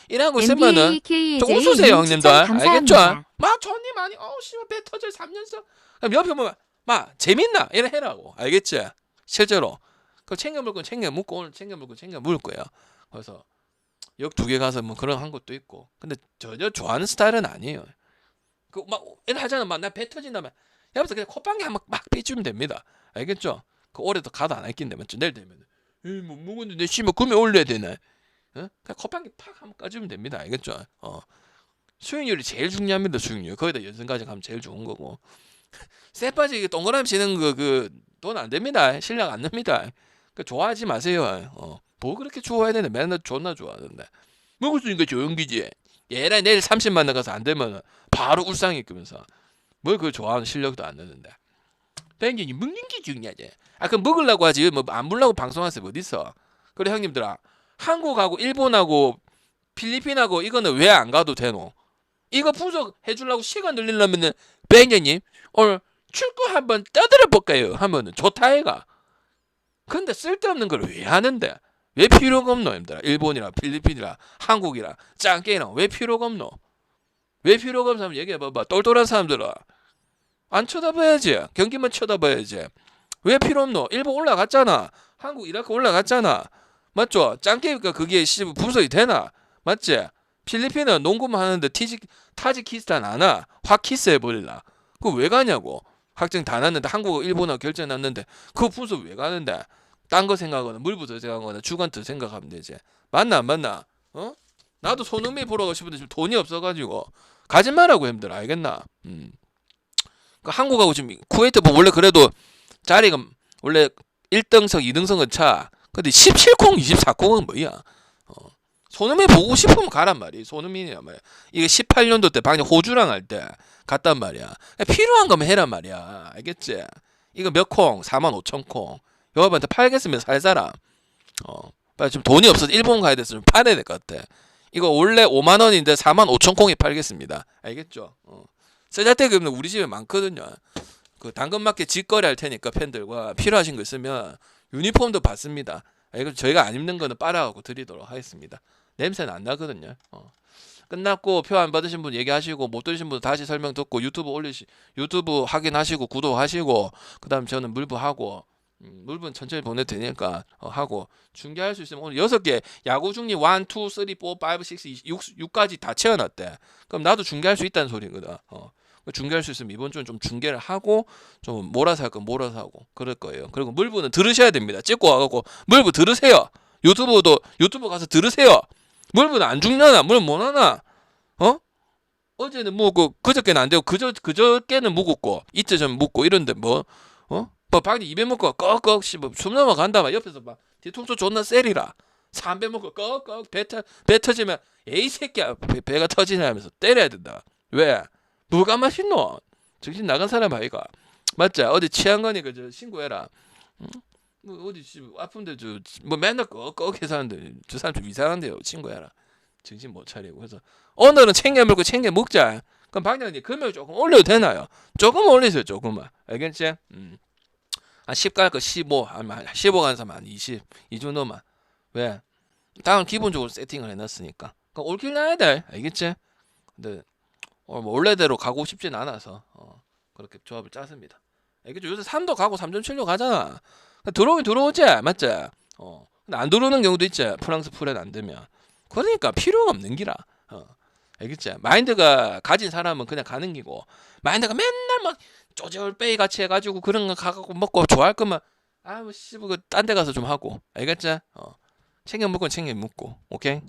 이러고 있으면은 좀 웃으세요 형님들. 알겠죠? 막 존니 많이 씨발 배 터질 3년서 그럼 옆에 보면 막 재밌나 이래 해라고. 알겠지? 실제로. 그 챙겨 물고 챙겨 묻고 오늘 챙겨 물고 챙겨 물 거예요. 그래서 역 2개 가서 뭐 그런 한 것도 있고. 근데 전혀 좋아하는 스타일은 아니에요. 그 막 애들 하잖아. 막 나 배 터진다면 옆에서 그냥 콧방귀 한번 막 빼주면 됩니다. 알겠죠? 그 올해도 가도 안 할긴데 맞죠? 내일 되면 못 먹었는데 씨발 금에 올려야 되나? 어? 그냥 콧방귀 팍 한번 까주면 됩니다. 알겠죠? 수익률이 제일 중요합니다. 수익률. 거기다 연승까지 가면 제일 좋은 거고. 쎄 빠지게 동그라미 치는 거 그 돈 안 됩니다. 실력 안 납니다. 그 좋아하지 마세요. 뭐 그렇게 좋아해야 되나? 맨날 존나 좋아하는데. 먹을 수 있는 게 조용기지. 얘랑 내일 30만 나가서 안 되면 바로 울상이 끄면서 뭘 그걸 좋아하는 실력도 안 느는데. 뱅gin이 먹는 게 중요하지. 그럼 먹으려고 하지. 뭐 안 먹으려고 방송하세요. 어디 있어? 그래 형님들아. 한국하고 일본하고 필리핀하고 이거는 왜 안 가도 되노? 이거 분석해 주려고 시간 늘리려면은 뱅gin님 오늘 축구 한번 떠들어 볼까요? 하면은 좋다 해가. 근데 쓸데없는 걸 왜 하는데? 왜 필요가 없노, 힘들아? 일본이라 필리핀이라 한국이라 짱게이랑 왜 필요가 없노? 왜 필요가 없는 사람 얘기해봐봐. 똘똘한 사람들아. 안 쳐다봐야지. 경기만 쳐다봐야지. 왜 필요 없노? 일본 올라갔잖아. 한국, 이라크 올라갔잖아. 맞죠? 짱게임가 그게 분석이 되나? 맞지? 필리핀은 농구만 하는데 타지키스탄 안 와. 확 키스해버릴라. 그거 왜 가냐고. 확정 다 났는데 한국하고 일본하고 결정 났는데 그거 분석 왜 가는데? 딴 거 생각하거나 물부터 생각하거나 주간부터 생각하면 되지. 맞나 안 맞나? 나도 손흥민 보러 가고 싶은데 지금 돈이 없어가지고 가지 말라고 힘들어. 알겠나? 그 한국하고 지금 쿠웨이트 뭐 원래 그래도 자리가 원래 1등석 2등석은 차. 근데 17콩 24콩은 뭐야? 손흥민 보고 싶으면 가란 말이야. 손흥민이란 말이야. 이게 18년도 때 방금 호주랑 할 때 갔단 말이야. 필요한 거면 해란 말이야. 알겠지? 이거 몇 콩? 45,000콩. 여러분한테 팔겠으면 살 사람. 빨리 좀 돈이 없어서 일본 가야 돼서 좀 팔아야 될 것 같아. 이거 원래 5만 원인데 45,000콩에 팔겠습니다. 알겠죠? 세자택은 우리 집에 많거든요. 그 당근마켓 직거래 할 테니까 팬들과 필요하신 거 있으면 유니폼도 받습니다. 이거 저희가 안 입는 거는 빨아갖고 드리도록 하겠습니다. 냄새는 안 나거든요. 끝났고 표 안 받으신 분 얘기하시고 못 들으신 분 다시 설명 듣고 유튜브 확인하시고 구독하시고 그다음 저는 물부하고 물분 천천히 보내도 되니까 하고 중계할 수 있으면 오늘 6개 야구 중리 1, 2, 3, 4, 5, 6, 6까지 다 채워놨대. 그럼 나도 중계할 수 있다는 소리거든. 중계할 수 있으면 이번 주는 좀 중계를 하고 좀 몰아서 할 건 몰아서 하고 그럴 거예요. 그리고 물부는 들으셔야 됩니다. 찍고 와갖고 물부 들으세요. 유튜브 가서 들으세요. 물부는 안 죽려나 물 못하나? 어제는 묵고 그저께는 안 되고 그저께는 묵었고 이틀 전 묵고 이런데 뭐 방이 2배 먹고 꺽꺽 씹어 숨 넘어간다 막 옆에서 막 뒤통수 존나 세리라 3배 먹고 꺽꺽 배 터지면 에이 새끼야 배가 터지냐 하면서 때려야 된다. 왜? 뭐가 맛있노? 정신 나간 사람 아이가. 맞지? 어디 취한 거니 그저 신고해라. 뭐 어디 아픈데 뭐 맨날 꺽꺽 해서 하는데 저 사람 좀 이상한데요. 친구야라. 정신 못 차리고. 그래서 오늘은 챙겨 먹고 챙겨 먹자. 그럼 방장님 금액 조금 올려도 되나요? 조금 올리세요. 조금만. 알겠지? 한 10 갈 거 15, 15 가는 사람 한 20, 이 정도만. 왜? 당은 기본적으로 세팅을 해놨으니까. 그럼 올길 나야 돼. 알겠지? 근데 뭐 원래대로 가고 싶진 않아서 그렇게 조합을 짰습니다. 알겠죠? 요새 3도 가고 3.7도 가잖아. 들어오긴 들어오지, 맞지? 근데 안 들어오는 경우도 있지. 프랑스 프렛 안 되면. 그러니까 필요가 없는 기라. 알겠지? 마인드가 가진 사람은 그냥 가는 기고 마인드가 맨날 막 쪼절빼이 같이 해가지고 그런 거 가갖고 먹고 좋아할 거면 뭐 씨발 딴 데 가서 좀 하고 알겠지? 챙겨 먹고 챙겨 먹고 오케이?